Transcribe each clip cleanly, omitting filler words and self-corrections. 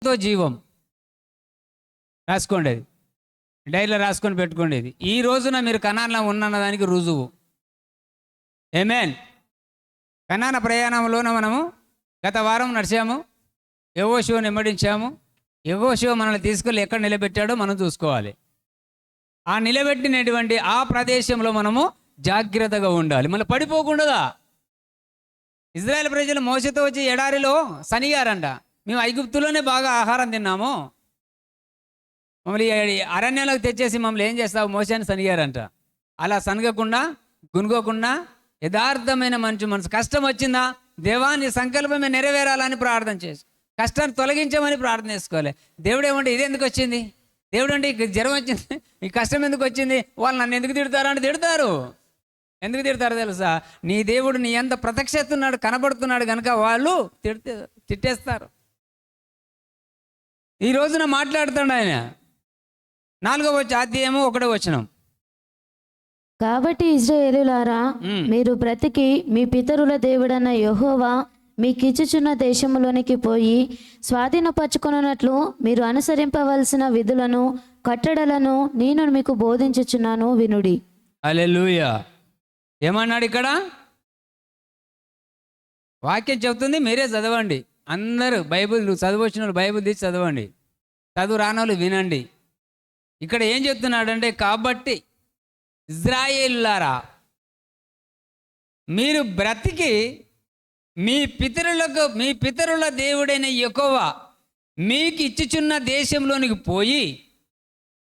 మోసతో జీవం. రాసుకోండి, అది డైరీలో రాసుకొని పెట్టుకోండి. ఇది ఈ రోజున మీరు కనాన్లో ఉన్నదానికి రుజువు. ఆమేన్. కనాన ప్రయాణంలోన మనము గత వారం నడిచాము, యెహోషువను వెంబడించాము. యెహోషువ మనల్ని తీసుకెళ్ళి ఎక్కడ నిలబెట్టాడో మనం చూసుకోవాలి. ఆ నిలబెట్టినటువంటి ఆ ప్రదేశంలో మనము జాగ్రత్తగా ఉండాలి, మళ్ళీ పడిపోకుండా. ఇజ్రాయెల్ ప్రజలు మోసతో వచ్చి ఎడారిలో సనిగారంట. మేము ఐగుప్తులోనే బాగా ఆహారం తిన్నాము, మమ్మల్ని అరణ్యంలోకి తెచ్చేసి మమ్మల్ని ఏం చేస్తావు మోసాన్ని సనిగారంట. అలా సనగకుండా, గునుగోకుండా యథార్థమైన మంచి మనసు. కష్టం వచ్చిందా, దేవాన్ని సంకల్పమే నెరవేరాలని ప్రార్థన చేసి కష్టాన్ని తొలగించమని ప్రార్థన చేసుకోవాలి. దేవుడు ఏమంటే ఇది ఎందుకు వచ్చింది, దేవుడు అంటే జ్వరం వచ్చింది, ఈ కష్టం ఎందుకు వచ్చింది, వాళ్ళు నన్ను ఎందుకు తిడతారు అంటే తిడతారు. ఎందుకు తిడతారు తెలుసా? నీ దేవుడు నీ ఎంత ప్రత్యక్షతున్నాడు, కనబడుతున్నాడు కనుక వాళ్ళు తిట్టేస్తారు. ఈ రోజున మాట్లాడుతాడు ఆయన. 4వ అధ్యాయము 1వ వచనం. కాబట్టి ఇశ్రాయేలులారా, మీరు బ్రతికి మీ పితరుల దేవుడన్న యెహోవా మీకిచ్చుచున్న దేశములోనికి పోయి స్వాధీనపరచుకొనున్నట్లు మీరు అనుసరింపవలసిన విధులను కట్టడలను నేను మీకు బోధించుచున్నాను, వినుడి. హల్లెలూయా. ఏమన్నాడు ఇక్కడ? వాక్యం చెబుతుంది, మీరే చదవండి. అందరూ బైబిల్ చదవచ్చిన వాళ్ళు బైబిల్ తీసి చదవండి, చదువు రానోళ్ళు వినండి. ఇక్కడ ఏం చెప్తున్నాడంటే, కాబట్టి ఇజ్రాయేలులారా, మీరు బ్రతికి మీ పితరుల దేవుడైన యెహోవా మీకు ఇచ్చుచున్న దేశంలోనికి పోయి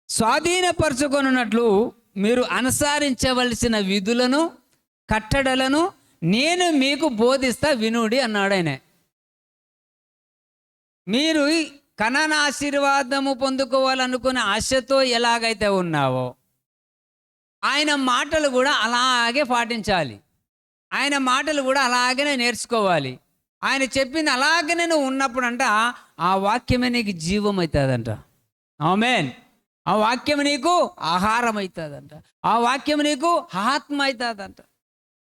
స్వాధీనపరచుకొనున్నట్లు మీరు అనుసరించవలసిన విధులను కట్టడలను నేను మీకు బోధిస్తా, వినుడి అన్నాడు ఆయన. మీరు కనాన ఆశీర్వాదము పొందుకోవాలనుకునే ఆశతో ఎలాగైతే ఉన్నావో ఆయన మాటలు కూడా అలాగే పాటించాలి. ఆయన మాటలు కూడా అలాగనే నేర్చుకోవాలి. ఆయన చెప్పింది అలాగనే నువ్వు ఉన్నప్పుడు అంట ఆ వాక్యమే నీకు జీవం అవుతుందంట. ఆమేన్. ఆ వాక్యం నీకు ఆహారం అవుతుందంట, ఆ వాక్యం నీకు ఆత్మ అవుతుందంట.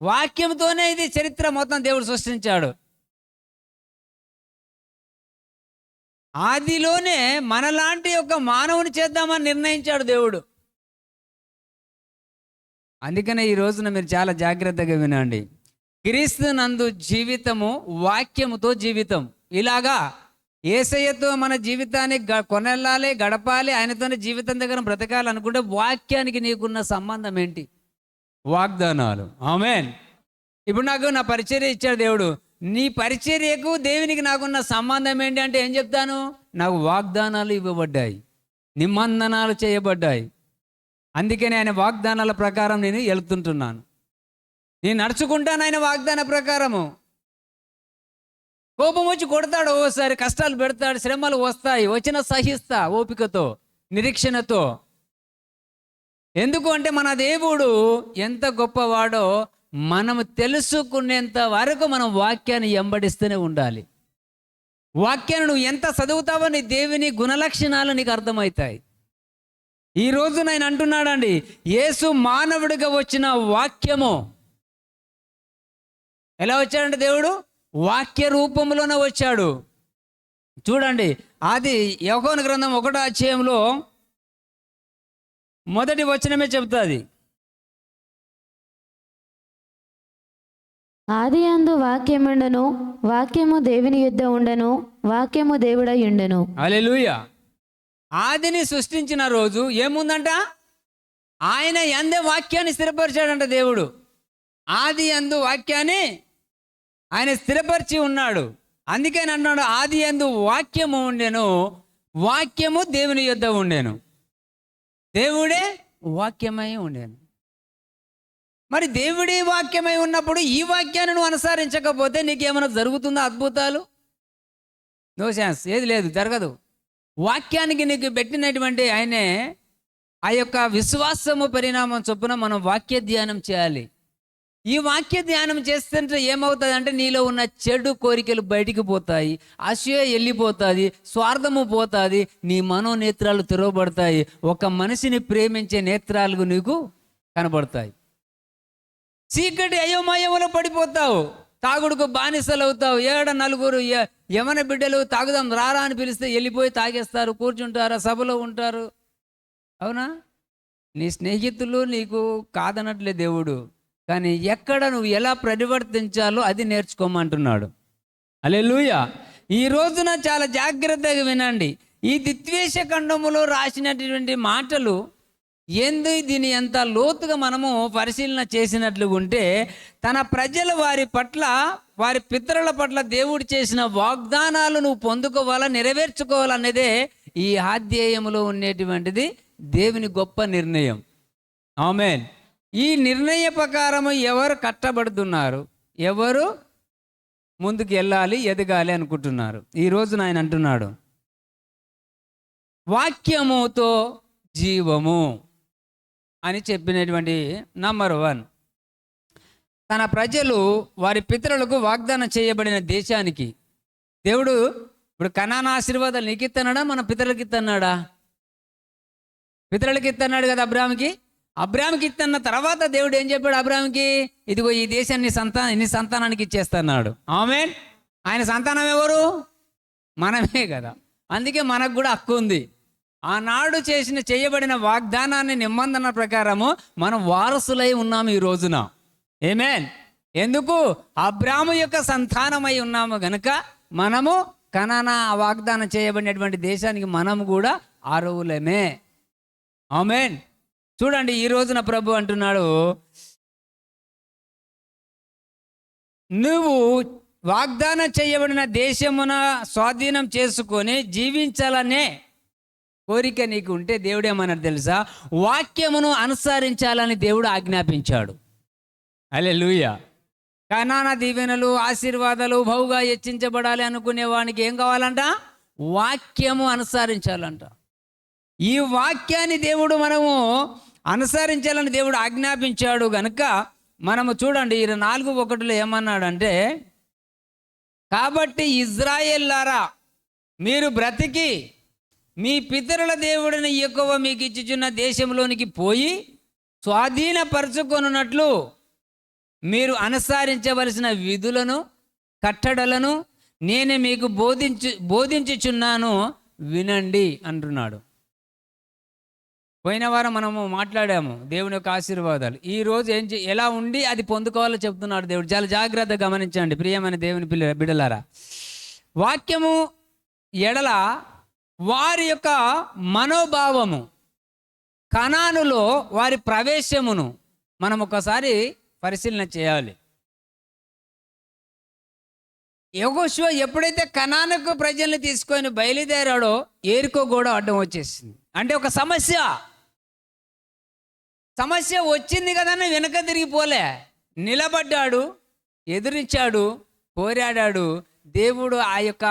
వాక్యంతోనే ఇది చరిత్ర మొత్తం దేవుడు సృష్టించాడు. ఆదిలోనే మనలాంటి ఒక మానవుని చేద్దామని నిర్ణయించాడు దేవుడు. అందుకనే ఈ రోజున మీరు చాలా జాగ్రత్తగా వినండి. క్రీస్తునందు జీవితము వాక్యముతో జీవితం. ఇలాగా యేసయ్యతో మన జీవితాన్ని కొనెళ్ళాలి, గడపాలి, ఆయనతోనే జీవితం దగ్గర బ్రతకాలి అనుకుంటే వాక్యానికి నీకున్న సంబంధం ఏంటి? వాగ్దానాలు. ఆమేన్. ఇప్పుడు నాకు నా పరిచర్య ఇచ్చాడు దేవుడు. నీ పరిచర్యకు దేవునికి నాకున్న సంబంధం ఏంటి అంటే ఏం చెప్తాను? నాకు వాగ్దానాలు ఇవ్వబడ్డాయి, నిబంధనలు చేయబడ్డాయి. అందుకని ఆయన వాగ్దానాల ప్రకారం నేను వెళ్తుంటున్నాను. నేను నడుచుకుంటాను ఆయన వాగ్దాన ప్రకారము. కోపం వచ్చి కొడతాడు, ఓసారి కష్టాలు పెడతాడు, శ్రమలు వస్తాయి, వచ్చిన సహిస్తా ఓపికతో, నిరీక్షణతో. ఎందుకు అంటే మన దేవుడు ఎంత గొప్పవాడో మనము తెలుసుకునేంత వరకు మనం వాక్యాన్ని వెంబడిస్తూనే ఉండాలి. వాక్యాన్ని నువ్వు ఎంత చదువుతావో నీ దేవుని గుణలక్షణాలు నీకు అర్థమవుతాయి. ఈ రోజు నేను అంటున్నాడండి, యేసు మానవుడిగా వచ్చిన వాక్యము ఎలా వచ్చాడంటే దేవుడు వాక్య రూపంలోనే వచ్చాడు. చూడండి, అది యోహాను గ్రంథం 1వ అధ్యాయంలో 1వ వచనమే చెబుతుంది. ఆది యందు వాక్యముండెను, వాక్యము దేవుని యొద్ద ఉండెను, వాక్యము దేవుడై ఉండెను. హల్లెలూయా. ఆదిని సృష్టించిన రోజు ఏముందంట? ఆయన యందే వాక్యాన్ని స్థిరపరిచాడంట దేవుడు. ఆది యందు వాక్యాన్ని ఆయన స్థిరపరిచి ఉన్నాడు. అందుకని అన్నాడు, ఆది యందు వాక్యము ఉండెను, వాక్యము దేవుని యొద్ద ఉండెను, దేవుడే వాక్యమై ఉండెను. మరి దేవుడి వాక్యమై ఉన్నప్పుడు ఈ వాక్యాన్ని నువ్వు అనుసరించకపోతే నీకేమైనా జరుగుతుందా? అద్భుతాలు? నో ఛాన్స్, ఏది లేదు, జరగదు. వాక్యానికి నీకు పెట్టినటువంటి ఆయనే ఆ యొక్క విశ్వాసము పరిణామం చొప్పున మనం వాక్య ధ్యానం చేయాలి. ఈ వాక్య ధ్యానం చేస్తుంటే ఏమవుతుంది అంటే నీలో ఉన్న చెడు కోరికలు బయటికి పోతాయి, అసూయ వెళ్ళిపోతుంది, స్వార్థము పోతుంది, నీ మనోనేత్రాలు తెరవబడతాయి, ఒక మనిషిని ప్రేమించే నేత్రాలు నీకు కనబడతాయి. చీకటి అయోమయంలో పడిపోతావు. తాగుడుకు బానిసలు అవుతావు. నలుగురు యమన బిడ్డలు తాగుదాం రారా అని పిలిస్తే వెళ్ళిపోయి తాగేస్తారు, కూర్చుంటారు, సభలో ఉంటారు. అవునా? నీ స్నేహితులు నీకు కాదనట్లే దేవుడు, కానీ ఎక్కడ నువ్వు ఎలా పరివర్తించాలో అది నేర్చుకోమంటున్నాడు. హల్లెలూయా. ఈ రోజున చాలా జాగ్రత్తగా వినండి. ఈ ద్వితీయ ఖండములో రాసినటువంటి మాటలు దీని ఎంత లోతుగా మనము పరిశీలన చేసినట్లు ఉంటే, తన ప్రజలు వారి పట్ల, వారి పితరుల పట్ల దేవుడు చేసిన వాగ్దానాలు నువ్వు పొందుకోవాలా, నెరవేర్చుకోవాలనేదే ఈ అధ్యాయములో ఉండేటువంటిది దేవుని గొప్ప నిర్ణయం. ఆమేన్. ఈ నిర్ణయ ప్రకారము ఎవరు కట్టబడుతున్నారు, ఎవరు ముందుకు వెళ్ళాలి, ఎదగాలి అనుకుంటున్నారు. ఈ రోజున ఆయన అంటున్నాడు, వాక్యముతో జీవము అని చెప్పినటువంటి నంబర్ 1. తన ప్రజలు వారి పితరులకు వాగ్దానం చేయబడిన దేశానికి దేవుడు ఇప్పుడు కనానా ఆశీర్వాదాలు నీకు ఇస్తున్నాడా, మన పితరులకి ఇస్తున్నాడా? పితరులకి ఇస్తున్నాడు కదా అబ్రాహాముకి. అబ్రాహాముకి ఇస్తున్న తర్వాత దేవుడు ఏం చెప్పాడు అబ్రాహాముకి? ఇదిగో ఈ దేశాన్ని నీ సంతానానికి ఇచ్చేస్తున్నాడు. ఆమేన్. ఆయన సంతానం ఎవరు? మనమే కదా. అందుకే మనకు కూడా హక్కు ఉంది. ఆనాడు చేయబడిన వాగ్దానాన్ని నిబంధన ప్రకారము మనం వారసులై ఉన్నాము ఈ రోజున. ఆమేన్. ఎందుకు? అబ్రాహాము యొక్క సంతానమై ఉన్నాము గనుక మనము కనానా వాగ్దానం చేయబడినటువంటి దేశానికి మనము కూడా అర్హులమే. ఆమేన్. చూడండి, ఈ రోజున ప్రభు అంటున్నాడు, నువ్వు వాగ్దానం చేయబడిన దేశమున స్వాధీనం చేసుకొని జీవించాలనే కోరిక నీకు ఉంటే దేవుడు ఏమన్నాడు తెలుసా? వాక్యమును అనుసరించాలని దేవుడు ఆజ్ఞాపించాడు. హల్లెలూయా. కనానా దీవెనలు, ఆశీర్వాదాలు బహుగా హెచ్చించబడాలి అనుకునే వానికి ఏం కావాలంట? వాక్యము అనుసరించాలంట. ఈ వాక్యాన్ని దేవుడు మనము అనుసరించాలని దేవుడు ఆజ్ఞాపించాడు గనుక మనము చూడండి 4:1 ఏమన్నాడంటే, కాబట్టి ఇజ్రాయేల్లారా మీరు బ్రతికి మీ పితరుల దేవుడిని యెహోవా మీకు ఇచ్చుచున్న దేశంలోనికి పోయి స్వాధీనపరచుకొనున్నట్లు మీరు అనుసరించవలసిన విధులను, కట్టడలను నేనే మీకు బోధించుచున్నాను వినండి అంటున్నాడు. పోయిన వారం మనము మాట్లాడాము దేవుని యొక్క ఆశీర్వాదాలు. ఈరోజు ఎలా ఉండి అది పొందుకోవాలో చెప్తున్నాడు దేవుడు. చాలా జాగ్రత్తగా గమనించండి ప్రియమైన దేవుని బిడ్డలారా. వాక్యము ఎడల వారి యొక్క మనోభావము, కనానులో వారి ప్రవేశమును మనం ఒకసారి పరిశీలన చేయాలి. యెహోషువ ఎప్పుడైతే కనానుకు ప్రజల్ని తీసుకొని బయలుదేరాడో ఎరికో కూడా అడ్డం వచ్చేసింది. అంటే ఒక సమస్య వచ్చింది కదన్న వెనక తిరిగిపోలే, నిలబడ్డాడు, ఎదురించాడు, పోరాడాడు. దేవుడు ఆ యొక్క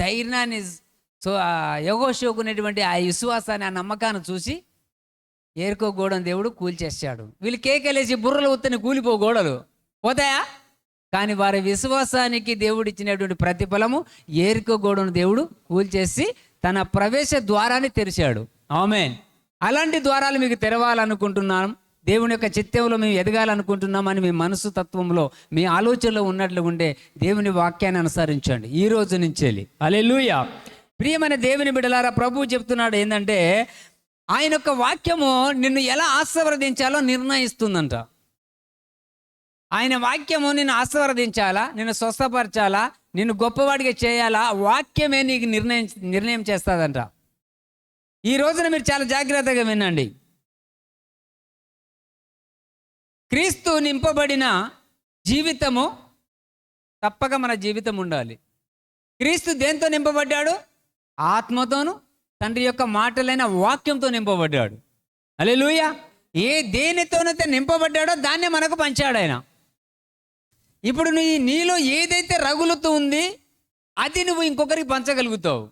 ధైర్యాన్ని, యెహోషువకునేటువంటి ఆ విశ్వాసాన్ని, ఆ నమ్మకాన్ని చూసి ఎరికో గోడను దేవుడు కూల్చేశాడు. వీళ్ళు కేకలేసి బుర్రలు ఉత్తని కూలిపో గోడలు పోతాయా? కానీ వారి విశ్వాసానికి దేవుడు ఇచ్చినటువంటి ప్రతిఫలము ఎరికో గోడను దేవుడు కూల్చేసి తన ప్రవేశ ద్వారాన్ని తెరిచాడు. ఆమేన్. అలాంటి ద్వారాలు మీకు తెరవాలనుకుంటున్నాం. దేవుని యొక్క చిత్తంలో మేము ఎదగాలనుకుంటున్నామని మీ మనసు తత్వంలో, మీ ఆలోచనలో ఉన్నట్లు ఉంటే దేవుని వాక్యాన్ని అనుసరించండి ఈ రోజు నుంచి. హల్లెలూయా. ప్రియమైన దేవుని బిడ్డలారా, ప్రభువు చెప్తున్నాడు ఏంటంటే, ఆయన యొక్క వాక్యము నిన్ను ఎలా ఆశీర్వదించాలో నిర్ణయిస్తుందంట. ఆయన వాక్యము నిన్ను ఆశీర్వదించాలా, నిన్ను స్వస్థపరచాలా, నిన్ను గొప్పవాడిగా చేయాలా, వాక్యమే నీకు నిర్ణయం చేస్తుందంట. ఈ రోజున మీరు చాలా జాగ్రత్తగా వినండి. క్రీస్తు నింపబడిన జీవితము తప్పక మన జీవితం ఉండాలి. క్రీస్తు దేంతో నింపబడ్డాడు? ఆత్మతోను తండ్రి యొక్క మాటలైన వాక్యంతో నింపబడ్డాడు. హల్లెలూయా. దేనితోనైతే నింపబడ్డాడో దాన్నే మనకు పంచాడు ఆయన. ఇప్పుడు నీలో ఏదైతే రగులుతూ ఉంది అది నువ్వు ఇంకొకరికి పంచగలుగుతావు.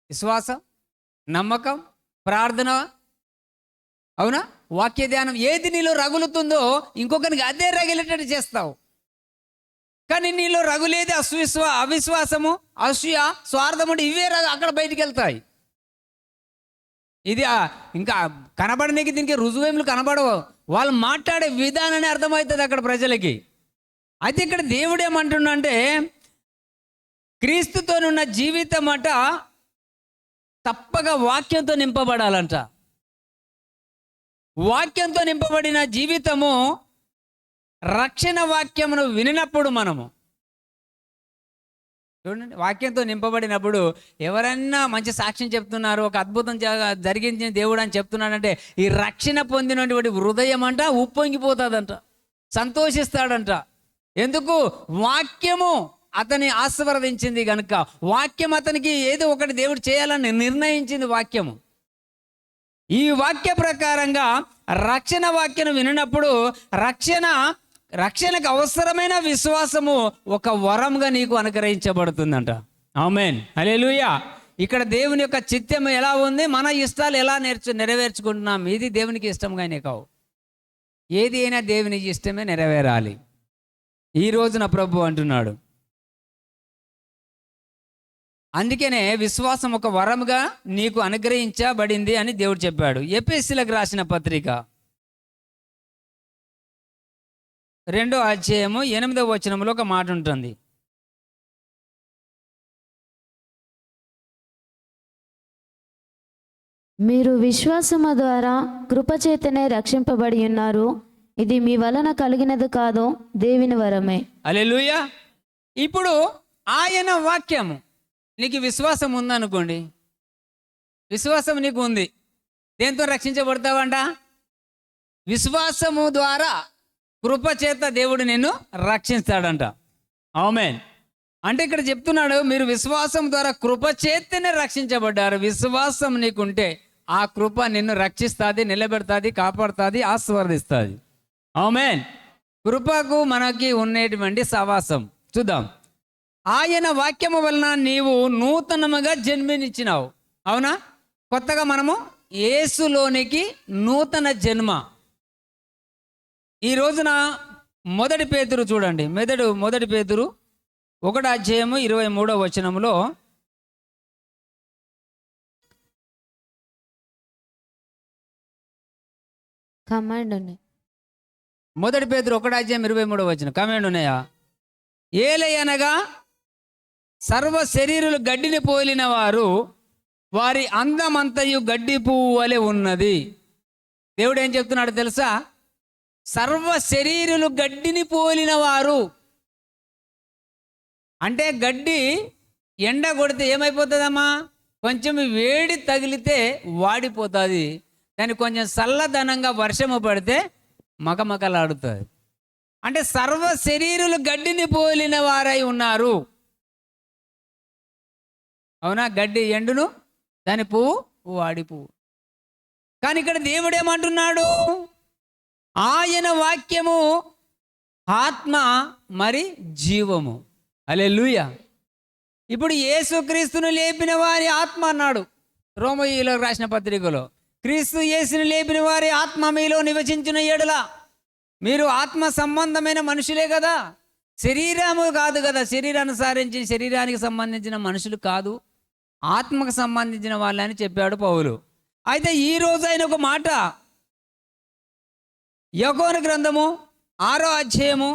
విశ్వాసం, నమ్మకం, ప్రార్థన, అవునా, వాక్య ధ్యానం, ఏది నీలో రగులుతుందో ఇంకొకరికి అదే రగిలేటట్టు చేస్తావు. కానీ నీలో రగులేది అవిశ్వాసము, అసూయ, స్వార్థము, ఇవే అక్కడ బయటికి వెళ్తాయి. ఇది ఇంకా కనబడనీకి దీనికి రుజువేములు కనబడవు. వాళ్ళు మాట్లాడే విధానాన్ని అర్థమవుతుంది అక్కడ ప్రజలకి. అయితే ఇక్కడ దేవుడు ఏమంటున్నాడంటే క్రీస్తుతోనున్న జీవితం అట తప్పగా వాక్యంతో నింపబడాలంట. వాక్యంతో నింపబడిన జీవితము, రక్షణ వాక్యమును వినినప్పుడు మనము చూడండి, వాక్యంతో నింపబడినప్పుడు ఎవరన్నా మంచి సాక్ష్యం చెప్తున్నారు, ఒక అద్భుతం జరిగించిన దేవుడు అని చెప్తున్నాడంటే ఈ రక్షణ పొందినటువంటి హృదయం అంట ఉప్పొంగిపోతుందంట, సంతోషిస్తాడంట. ఎందుకు? వాక్యము అతని ఆశీర్వదించింది కనుక. వాక్యం అతనికి ఏదో ఒకటి దేవుడు చేయాలని నిర్ణయించింది వాక్యము. ఈ వాక్య ప్రకారంగా రక్షణ వాక్యం వినినప్పుడు రక్షణకు అవసరమైన విశ్వాసము ఒక వరంగా నీకు అనుగ్రహించబడుతుందంట. ఆమేన్, హల్లెలూయా. ఇక్కడ దేవుని యొక్క చిత్తము ఎలా ఉంది, మన ఇష్టాలు ఎలా నెరవేర్చుకుంటున్నాం, ఇది దేవునికి ఇష్టంగానే కావు. ఏది అయినా దేవునికి ఇష్టమే నెరవేరాలి. ఈ రోజున ప్రభు అంటున్నాడు, అందుకనే విశ్వాసం ఒక వరముగా నీకు అనుగ్రహించబడింది అని దేవుడు చెప్పాడు. ఎఫెసీయులకు రాసిన పత్రిక 2వ అధ్యాయము 8వ వచనంలో ఒక మాట ఉంటుంది. మీరు విశ్వాసము ద్వారా కృపచేతనే రక్షింపబడి ఉన్నారు. ఇది మీ వలన కలిగినది కాదు, దేవుని వరమే. హల్లెలూయా. ఇప్పుడు ఆయన వాక్యము నీకు విశ్వాసం ఉందనుకోండి, విశ్వాసం నీకు ఉంది, దేంతో రక్షించబడతావంట? విశ్వాసము ద్వారా కృపచేత దేవుడు నిన్ను రక్షిస్తాడంట. ఆమేన్. అంటే ఇక్కడ చెప్తున్నాడు, మీరు విశ్వాసం ద్వారా కృపచేతనే రక్షించబడ్డారు. విశ్వాసం నీకుంటే ఆ కృప నిన్ను రక్షిస్తుంది, నిలబెడుతుంది, కాపాడుతుంది, ఆశీర్వదిస్తుంది. ఆమేన్. కృపకు మనకి ఉన్నటువంటి సవాసం చూద్దాం. ఆయన వాక్యము వలన నీవు నూతనముగా జన్మనిచ్చినావు. అవునా? కొత్తగా మనము యేసులోనికి నూతన జన్మ. ఈ రోజున మొదటి పేతురు చూడండి, మొదటి పేతురు 1వ అధ్యాయము 23వ వచనములో కమాండ్ ఉన్నాయి. మొదటి పేతురు 1వ అధ్యాయం 23వ వచనం కమాండ్ ఉన్నాయా? ఏలయనగా సర్వ శరీరులు గడ్డిని పోలిన వారు, వారి అందమంతయు గడ్డి పువ్వు వలె ఉన్నది. దేవుడు ఏం చెప్తున్నాడు తెలుసా? సర్వ శరీరులు గడ్డిని పోలిన వారు అంటే గడ్డి ఎండ కొడితే ఏమైపోతుందమ్మా? కొంచెం వేడి తగిలితే వాడిపోతుంది, దాన్ని కొంచెం చల్లదనంగా వర్షము పడితే మకమకలాడుతుంది. అంటే సర్వ శరీరులు గడ్డిని పోలిన వారై ఉన్నారు. అవునా? గడ్డి ఎండును, దాని పువ్వు వాడి పువ్వు. కానీ ఇక్కడ దేవుడు ఏమంటున్నాడు? ఆయన వాక్యము ఆత్మ మరి జీవము. హల్లెలూయా. ఇప్పుడు యేసుక్రీస్తును లేపిన వారి ఆత్మ అన్నాడు రోమీయులకు రాసిన పత్రికలో. క్రీస్తు యేసును లేపిన వారి ఆత్మ మీలో నివసించిన ఎడల మీరు ఆత్మ సంబంధమైన మనుషులే కదా, శరీరము కాదు కదా. శరీరానుసారించి శరీరానికి సంబంధించిన మనుషులు కాదు, ఆత్మకు సంబంధించిన వాళ్ళని చెప్పాడు పౌలు. అయితే ఈరోజు ఆయన ఒక మాట, యోహాను గ్రంథము 6వ అధ్యాయము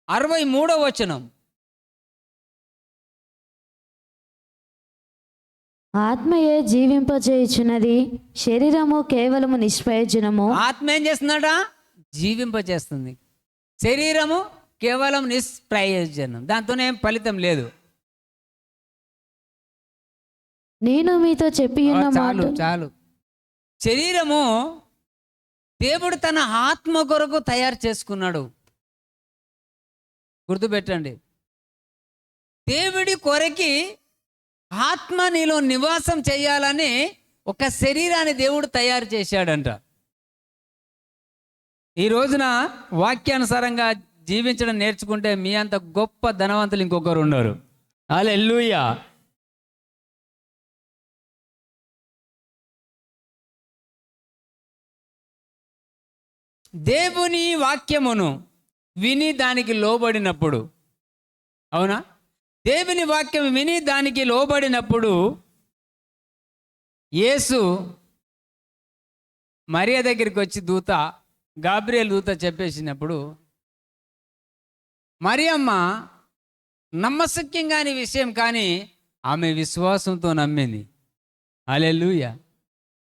63వ వచనం. ఆత్మయే జీవింపజేయుచున్నది, శరీరము కేవలము నిష్ప్రయోజనము. ఆత్మ ఏం చేస్తుందట? జీవింపజేస్తుంది. శరీరము కేవలం నిష్ప్రయోజనం, దాంతోనే ఏం ఫలితం లేదు. నేను మీతో చెప్పి ఉన్న చాలు చాలు. శరీరము దేవుడు తన ఆత్మ కొరకు తయారు చేసుకున్నాడు. గుర్తుపెట్టండి, దేవుడి కొరకి ఆత్మ నీలో నివాసం చేయాలని ఒక శరీరాన్ని దేవుడు తయారు చేశాడంట. ఈ రోజున వాక్యానుసారంగా జీవించడం నేర్చుకుంటే మీ అంత గొప్ప ధనవంతులు ఇంకొకరు ఉన్నారు. హల్లెలూయా. దేవుని వాక్యమును విని దానికి లోబడినప్పుడు, అవునా, దేవుని వాక్యం విని దానికి లోబడినప్పుడు యేసు మరియ దగ్గరికి వచ్చి గాబ్రియల్ దూత చెప్పేసినప్పుడు మరియమ్మ నమ్మశక్యం కాని విషయం, కానీ ఆమె విశ్వాసంతో నమ్మింది. హల్లెలూయా.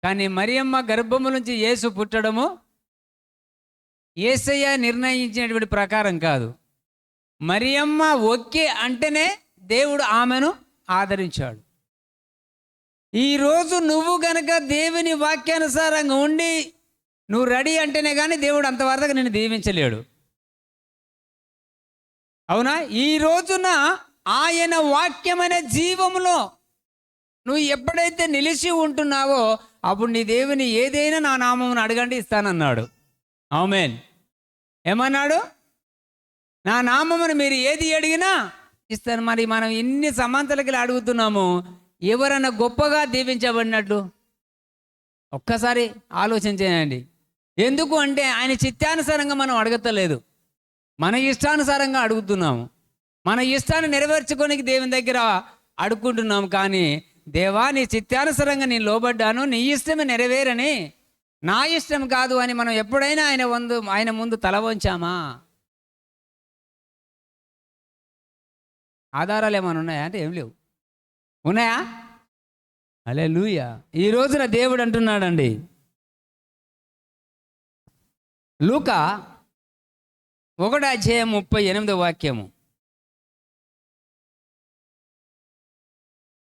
కానీ మరియమ్మ గర్భము నుంచి యేసు పుట్టడము యేసయ్య నిర్ణయించినటువంటి ప్రకారం కాదు. మరియమ్మ ఓకే అంటేనే దేవుడు ఆమెను ఆదరించాడు. ఈరోజు నువ్వు గనక దేవుని వాక్యానుసారంగా ఉండి నువ్వు రెడీ అంటేనే కానీ దేవుడు అంతవరకు నిన్ను దీవించలేడు. అవునా? ఈ రోజున ఆయన వాక్యమైన జీవములో నువ్వు ఎప్పుడైతే నిలిచి ఉంటున్నావో అప్పుడు నీ దేవుని ఏదైనా నా నామమును అడగండి ఇస్తానన్నాడు. ఆమేన్. ఏమన్నాడు? నా నామమును మీరు ఏది అడిగినా ఇస్తాను. మరి మనం ఇన్ని సమాంతలకి అడుగుతున్నాము, ఎవరన్నా గొప్పగా దీవించబడినట్లు ఒక్కసారి ఆలోచన చేయండి. ఎందుకు అంటే ఆయన చిత్తానుసారంగా మనం అడగతలేదు, మన ఇష్టానుసారంగా అడుగుతున్నాము. మన ఇష్టాన్ని నెరవేర్చుకోనికి దేవుని దగ్గర అడుక్కుంటున్నాము. కానీ దేవా, నీ చిత్తానుసారంగా నేను లోబడ్డాను, నీ ఇష్టమే నెరవేరని, నా ఇష్టం కాదు అని మనం ఎప్పుడైనా ఆయన ముందు తల వంచామా? ఆధారాలు ఏమైనా ఉన్నాయా అంటే ఏం లేవు. ఉన్నాయా? హల్లెలూయా. ఈ రోజున దేవుడు అంటున్నాడండి, లూకా 1:38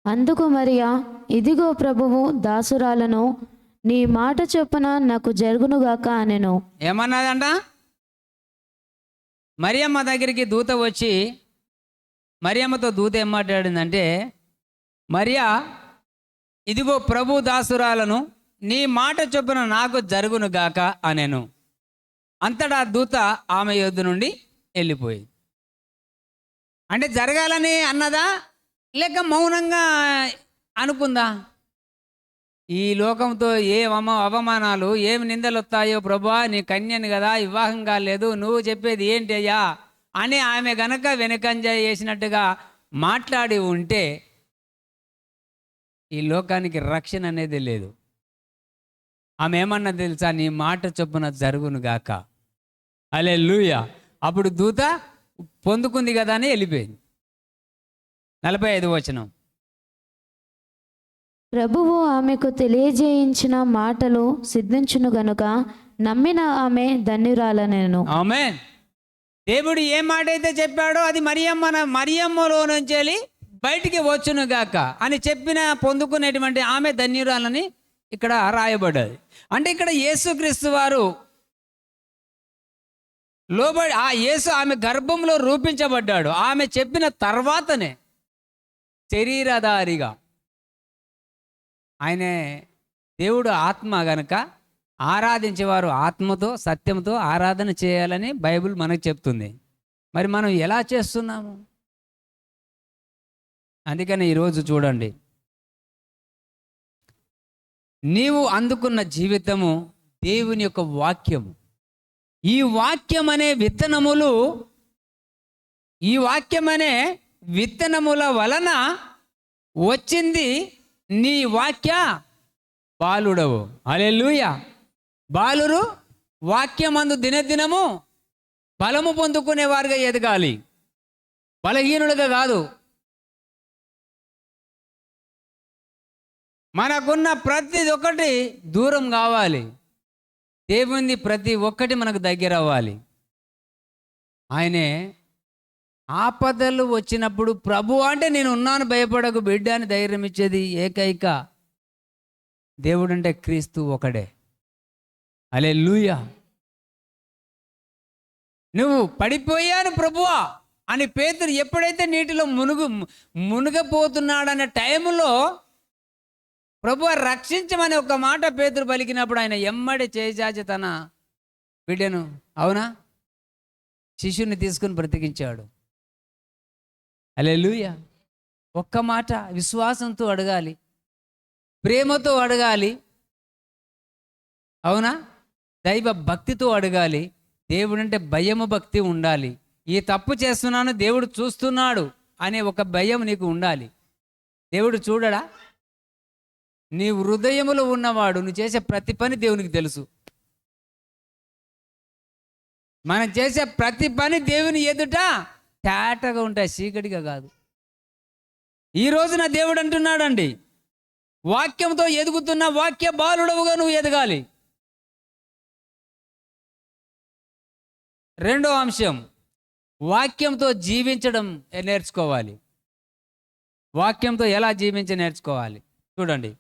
అందుకు మరియా, ఇదిగో ప్రభువు దాసురాలను, నీ మాట చొప్పున నాకు జరుగునుగాక అనెను. ఏమన్నదంట? మరియమ్మ దగ్గరికి దూత వచ్చి, మరియమ్మతో దూత ఏం మాట్లాడిందంటే, మరియా, ఇదిగో ప్రభు దాసురాలను, నీ మాట చొప్పున నాకు జరుగునుగాక అనెను. అంతటా దూత ఆమె యొద్ద నుండి వెళ్ళిపోయింది. అంటే జరగాలని అన్నదా లేక మౌనంగా అనుకుందా? ఈ లోకంతో ఏ అవమానాలు, ఏమి నిందలు వస్తాయో, ప్రభువా నీ కన్యని కదా, వివాహం కాలేదు, నువ్వు చెప్పేది ఏంటి అయ్యా అని ఆమె గనక వెనకంజ చేసినట్టుగా మాట్లాడి ఉంటే ఈ లోకానికి రక్షణ అనేది లేదు. ఆమె ఏమన్నా తెలుసా? నీ మాట చొప్పున జరుగును గాక. హల్లెలూయా. అప్పుడు దూత పొందుకుంది కదా అని వెళ్ళిపోయింది. 45 ప్రభువు ఆమెకు తెలియజేయించిన మాటలు సిద్ధించును గనుక నమ్మిన ఆమె ధన్యురాలనెను. ఆమేన్. దేవుడు ఏ మాట అయితే చెప్పాడో అది మరియమ్మలో నుంచి వెళ్ళి బయటికి వచ్చును గాక అని చెప్పిన పొందుకునేటువంటి ఆమె ధన్యురాలని ఇక్కడ రాయబడ్డది. అంటే ఇక్కడ యేసుక్రీస్తు వారు లోబడి యేసు ఆమె గర్భంలో రూపించబడ్డాడు. ఆమె చెప్పిన తర్వాతనే శరీరధారిగా, ఆయనే దేవుడు ఆత్మ గనక ఆరాధించేవారు ఆత్మతో సత్యంతో ఆరాధన చేయాలని బైబిల్ మనకు చెప్తుంది. మరి మనం ఎలా చేస్తున్నాము? అందుకని ఈరోజు చూడండి, నీవు అందుకున్న జీవితము దేవుని యొక్క వాక్యము. ఈ వాక్యం అనే విత్తనములు, ఈ వాక్యం అనే విత్తనముల వలన వచ్చింది నీ వాక్య బాలుడవు. హల్లెలూయా. బాలురు వాక్యమందు దినదినము బలము పొందుకునేవారుగా ఎదగాలి, బలహీనులుగా కాదు. మనకున్న ప్రతి ఒక్కటి దూరం కావాలి, దేవుని ప్రతి ఒక్కటి మనకు దగ్గర అవ్వాలి. ఆయనే ఆపదలు వచ్చినప్పుడు ప్రభు అంటే నేను ఉన్నాను, భయపడకు బిడ్డ అని ధైర్యం ఇచ్చేది ఏకైక దేవుడు అంటే క్రీస్తు ఒకడే. హల్లెలూయా. నువ్వు పడిపోయాను ప్రభువా అని పేతురు ఎప్పుడైతే నీటిలో మునుగపోతున్నాడనే టైంలో ప్రభువా రక్షించమని ఒక మాట పేతురు పలికినప్పుడు ఆయన ఎమ్మడి చేజాచి తన బిడ్డను, అవునా, శిష్యుని తీసుకుని బ్రతికించాడు. హల్లెలూయా. ఒక్క మాట విశ్వాసంతో అడగాలి, ప్రేమతో అడగాలి, అవునా, దైవ భక్తితో అడగాలి. దేవుడంటే భయము భక్తి ఉండాలి. ఈ తప్పు చేస్తున్నాను దేవుడు చూస్తున్నాడు అనే ఒక భయం నీకు ఉండాలి. దేవుడు చూడడా? నీ హృదయములో ఉన్నవాడు, నువ్వు చేసే ప్రతి పని దేవునికి తెలుసు. మనం చేసే ప్రతి పని దేవుని ఎదుట తేటగా ఉంటాయి, చీకటిగా కాదు. ఈ రోజున దేవుడు అంటున్నాడండి, వాక్యంతో ఎదుగుతున్న వాక్య బాలుడవుగా నువ్వు ఎదగాలి. రెండో అంశం, వాక్యంతో జీవించడం నేర్చుకోవాలి. వాక్యంతో ఎలా నేర్చుకోవాలి చూడండి.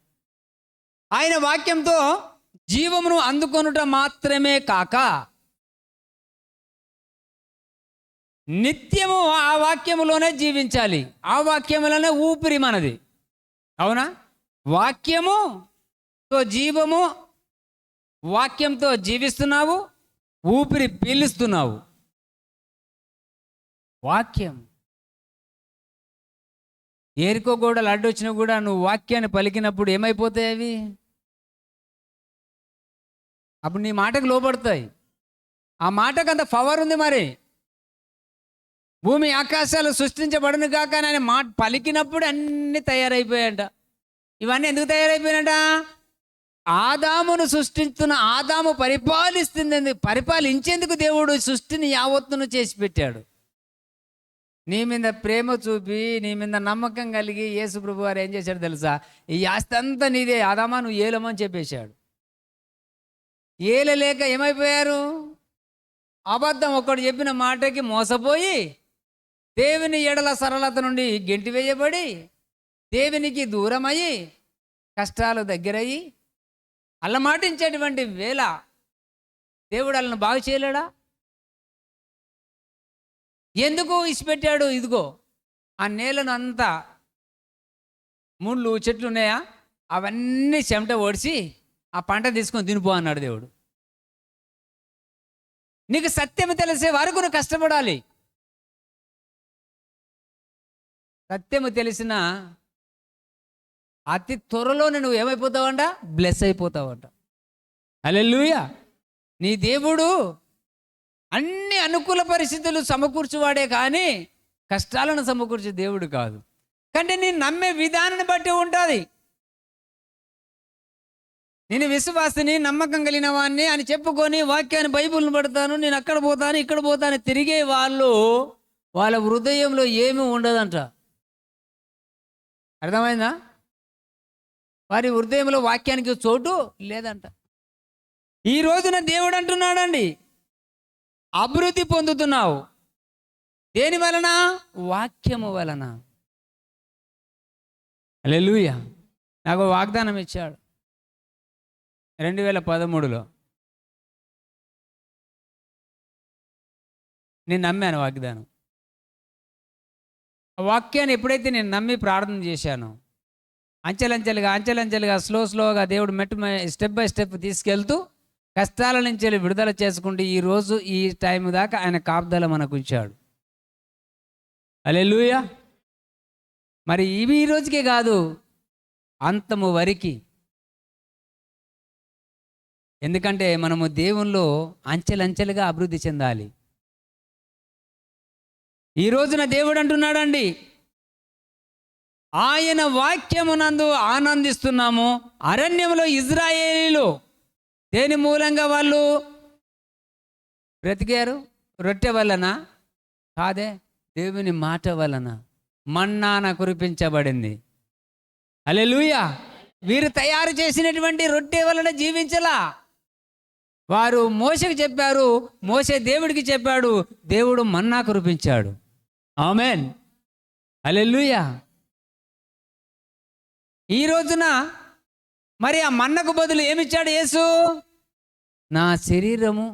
ఆయన వాక్యంతో జీవమును అందుకొనుట మాత్రమే కాక నిత్యము ఆ వాక్యములోనే జీవించాలి. ఆ వాక్యములోనే ఊపిరి మనది. అవునా? వాక్యముతో జీవము, వాక్యంతో జీవిస్తున్నావు, ఊపిరి పీలుస్తున్నావు. వాక్యం ఏరుకో గోడలు అడ్డొచ్చినా కూడా నువ్వు వాక్యాన్ని పలికినప్పుడు ఏమైపోతాయి అవి? అప్పుడు నీ మాటకు లోపడతాయి. ఆ మాటకు అంత పవర్ ఉంది. మరి భూమి ఆకాశాలు సృష్టించబడును కాక అని మాట పలికినప్పుడు అన్నీ తయారైపోయాయంట. ఇవన్నీ ఎందుకు తయారైపోయాయంట? ఆదామును సృష్టిస్తున్న ఆదాము పరిపాలించేందుకు దేవుడు సృష్టిని యావత్తును చేసి పెట్టాడు. నీ మీద ప్రేమ చూపి, నీ మీద నమ్మకం కలిగి యేసు ప్రభు వారు ఏం చేశాడు తెలుసా? ఈ ఆస్తి అంతా నీదే, ఆదామా నువ్వు ఏలమని చెప్పేశాడు. ఏలలేక ఏమైపోయారు? అబద్ధం ఒక్కడు చెప్పిన మాటకి మోసపోయి దేవుని ఎడల సరళత నుండి గెంటి వేయబడి దేవునికి దూరమయ్యి కష్టాలు దగ్గరయ్యి అల్లమాటించేటువంటి వేళ దేవుడు వాళ్ళని బాగు చేయలేడా? ఎందుకు ఇచ్చిపెట్టాడు? ఇదిగో ఆ నేలను అంతా ముళ్ళు చెట్లు ఉన్నాయా, అవన్నీ చెమట ఓడిచి ఆ పంట తీసుకొని తినిపో అన్నాడు దేవుడు. నీకు సత్యం తెలిసే వరకు నువ్వు కష్టపడాలి. సత్యము తెలిసిన అతి త్వరలోనే నువ్వు ఏమైపోతావంట? బ్లెస్ అయిపోతావంట. హల్లెలూయా. నీ దేవుడు అన్ని అనుకూల పరిస్థితులు సమకూర్చువాడే కానీ కష్టాలను సమకూర్చే దేవుడు కాదు. కంటే నేను నమ్మే విధానాన్ని బట్టి ఉంటుంది. నేను విశ్వాసిని, నమ్మకం కలిగిన వాడిని అని చెప్పుకొని వాక్యాన్ని బైబిల్ని పడతాను, నేను అక్కడ పోతాను ఇక్కడ పోతాను తిరిగే వాళ్ళు వాళ్ళ హృదయంలో ఏమీ ఉండదంట. అర్థమైందా? వారి హృదయంలో వాక్యానికి చోటు లేదంట. ఈ రోజున దేవుడు అంటున్నాడండి, అభివృద్ధి పొందుతున్నావు. దేని వలన? వాక్యము వలన. హల్లెలూయా. నాకు వాగ్దానం ఇచ్చాడు 2013లో. నేను నమ్మాను వాగ్దానం. ఆ వాక్యాన్ని ఎప్పుడైతే నేను నమ్మి ప్రార్థన చేశానో అంచెలంచెలుగా స్లోగా దేవుడు స్టెప్ బై స్టెప్ తీసుకెళ్తూ కష్టాల నుంచి విడుదల చేసుకుంటూ ఈరోజు ఈ టైం దాకా ఆయన కాపుదల మనకు ఉంచాడు. హల్లెలూయా. మరి ఇవి ఈ రోజుకే కాదు, అంతము వరకు. ఎందుకంటే మనము దేవునిలో అంచెలంచెలుగా అభివృద్ధి చెందాలి. ఈ రోజున దేవుడు అంటున్నాడండి, ఆయన వాక్యమునందు ఆనందిస్తున్నాము. అరణ్యంలో ఇజ్రాయేలీలు దేని మూలంగా వాళ్ళు బ్రతికారు? రొట్టె వలన కాదే, దేవుని మాట వలన మన్నాన కురిపించబడింది. హల్లెలూయా. వీరు తయారు చేసినటువంటి రొట్టె వలన జీవించలా. వారు మోషేకి చెప్పారు, మోషే దేవుడికి చెప్పాడు, దేవుడు మన్నా కురిపించాడు. ఆమేన్. హల్లెలూయా. ఈ రోజున మరి ఆ మన్నకు బదులు ఏమిచ్చాడు యేసు? నా శరీరము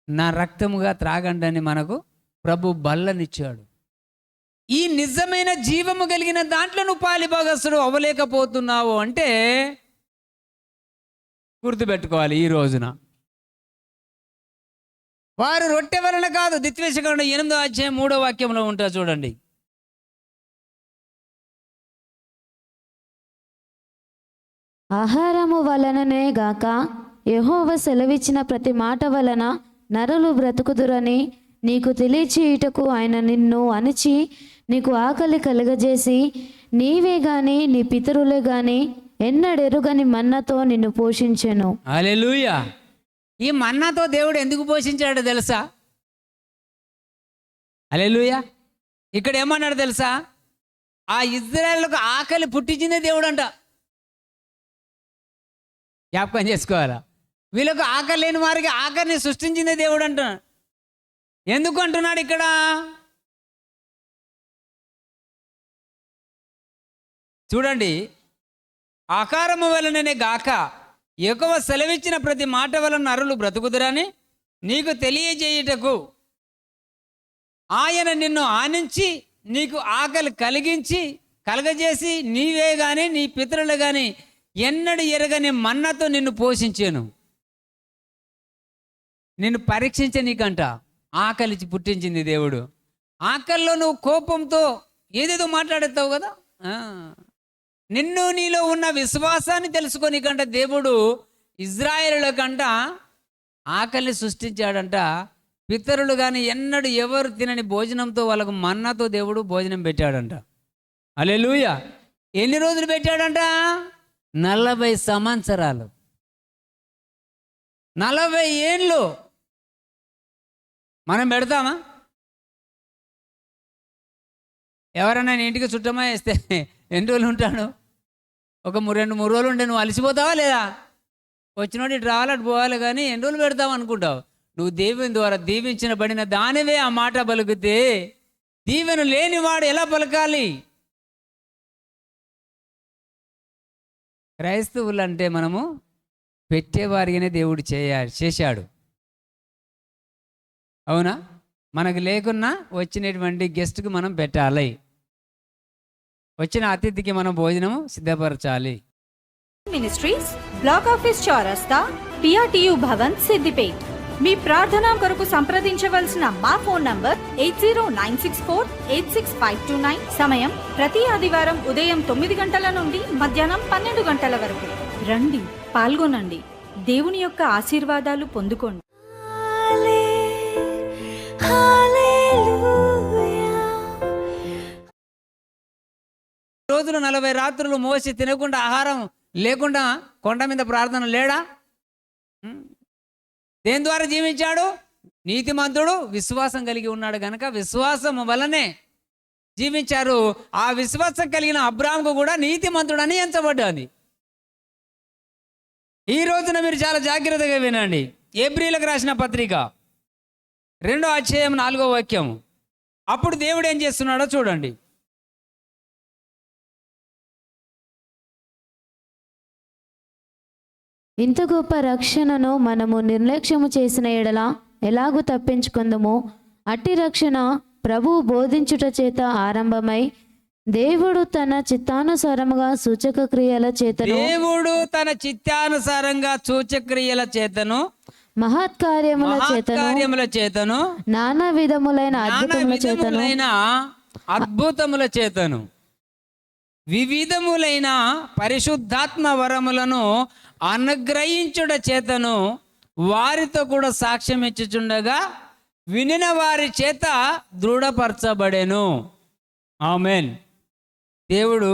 నా రక్తముగా త్రాగండి అని మనకు ప్రభు బల్లనిచ్చాడు. ఈ నిజమైన జీవము కలిగిన దాంట్లో నువ్వు పాలిభాగస్తుడు అవ్వలేకపోతున్నావు అంటే గుర్తుపెట్టుకోవాలి. ఈ రోజున వారు రొట్టె వలన కాదు, ద్వితీయోపదేశకాండం 8వ అధ్యాయం 3వ వాక్యంలో ఉంటా చూడండి. ఆహారము వలననే గాక యెహోవా సెలవిచ్చిన ప్రతి మాట వలన నరులు బ్రతుకుదురని నీకు తెలియచేయుటకు ఆయన నిన్ను అణిచి నీకు ఆకలి కలుగజేసి నీవే గాని నీ పితరులే గాని ఎన్నడెరుగని మన్నతో నిన్ను పోషించెను. హల్లెలూయా. ఈ మన్నాతో దేవుడు ఎందుకు పోషించాడో తెలుసా? హల్లెలూయా. ఇక్కడ ఏమన్నాడు తెలుసా? ఆ ఇజ్రాయేలుకు ఆకలి పుట్టించిందే దేవుడు అంట. జ్ఞాపకం చేసుకోవాలా? వీళ్ళకు ఆకలి లేని వారికి ఆకలిని సృష్టించిందే దేవుడు అంట. ఎందుకు అంటున్నాడు ఇక్కడ? చూడండి, ఆకారము వలననే గాక యెహోవా సెలవిచ్చిన ప్రతి మాట వలన నరులు బ్రతుకుదురని నీకు తెలియజేయుటకు ఆయన నిన్ను ఆనించి నీకు ఆకలి కలగజేసి నీవే గాని నీ పితరులు గాని ఎన్నడు ఎరగని మన్నతో నిన్ను పోషించాను. నిన్ను పరీక్షించే నీకంట ఆకలి పుట్టించింది దేవుడు. ఆకలిలో నువ్వు కోపంతో ఏదేదో మాట్లాడతావు కదా. నీలో ఉన్న విశ్వాసాన్ని తెలుసుకోనికంట దేవుడు ఇజ్రాయేలుల కంట ఆకలిని సృష్టించాడంట. పితరులు కానీ ఎన్నడూ ఎవరు తినని భోజనంతో వాళ్ళకు మన్నాతో దేవుడు భోజనం పెట్టాడంట. హల్లెలూయా. ఎన్ని రోజులు పెట్టాడంట? 40 సంవత్సరాలు, 40 ఏండ్లు. మనం పెడతామా? ఎవరైనా నీ ఇంటికి చుట్టమా వేస్తే ఎన్ని రోజులు ఉంటాడు? ఒక 2-3 రోజులు ఉంటే నువ్వు అలసిపోతావా లేదా? వచ్చినోడు ఇటు రావాలి అటు పోవాలి, కానీ ఎన్ని రోజులు పెడతావు అనుకుంటావు? నువ్వు దేవుని ద్వారా దీవించబడిన దానివే ఆ మాట పలుకుతే దీవెన లేనివాడు ఎలా పలకాలి? క్రైస్తవులు అంటే మనము పెట్టేవారిగానే దేవుడు చేశాడు. అవునా? మనకు లేకున్నా వచ్చినటువంటి గెస్ట్కి మనం పెట్టాలి, వచ్చిన అతిథికి మనం భోజనం సిద్ధపరచాలి. మినిస్ట్రీస్, బ్లాక్ ఆఫీస్ చౌరస్తా, పిఆర్టీయు భవన్, సిద్దిపేట్. మీ ప్రార్థన కొరకు సంప్రదించవలసిన మా ఫోన్ నంబర్ 8096486529. సమయం ప్రతి ఆదివారం ఉదయం 9 గంటల నుండి మధ్యాహ్నం 12 గంటల వరకు. రండి, పాల్గొనండి, దేవుని యొక్క ఆశీర్వాదాలు పొందుకోండి. రోజులు 40 రాత్రులు మోసి తినకుండా ఆహారం లేకుండా కొండ మీద ప్రార్థన లేడా? దేని ద్వారా జీవించాడు? నీతిమంతుడు విశ్వాసం కలిగి ఉన్నాడు గనక విశ్వాసం వలనే జీవించారు. ఆ విశ్వాసం కలిగిన అబ్రాహాముకు కూడా నీతిమంతుడని ఎంచబడ్డాది. ఈ రోజున మీరు చాలా జాగ్రత్తగా వినండి. హెబ్రీయులకు రాసిన పత్రిక 2వ అధ్యాయం 4వ వాక్యం. అప్పుడు దేవుడు ఏం చేస్తున్నాడో చూడండి. ఇంత గొప్ప రక్షణను మనము నిర్లక్ష్యము చేసిన ఎడల ఎలాగూ తప్పించుకుందమో అట్టి రక్షణ ప్రభువు బోధించుట చేత ఆరంభమై దేవుడు తన చిత్తానుసారముగా సూచక క్రియల చేతను మహత్కార్యముల చేతను నానా విధములైన అద్భుతముల చేతను వివిధములైన పరిశుద్ధాత్మ వరములను అనుగ్రహించుట చేతను వారితో కూడా సాక్ష్యం ఇచ్చుచుండగా వినిన వారి చేత దృఢపరచబడెను. ఆమేన్. దేవుడు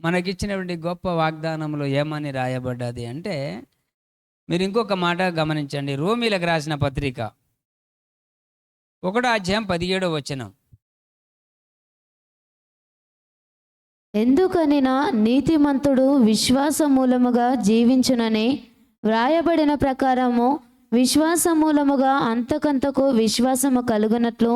మనకిచ్చినటువంటి గొప్ప వాగ్దానంలో ఏమని రాయబడ్డది అంటే, మీరు ఇంకొక మాట గమనించండి. రోమీలకు రాసిన పత్రిక 1వ అధ్యాయం 17వ వచనం. ఎందుకనినా నీతిమంతుడు విశ్వాసమూలముగా జీవించునని వ్రాయబడిన ప్రకారము విశ్వాసమూలముగా అంతకంతకు విశ్వాసము కలుగునట్లు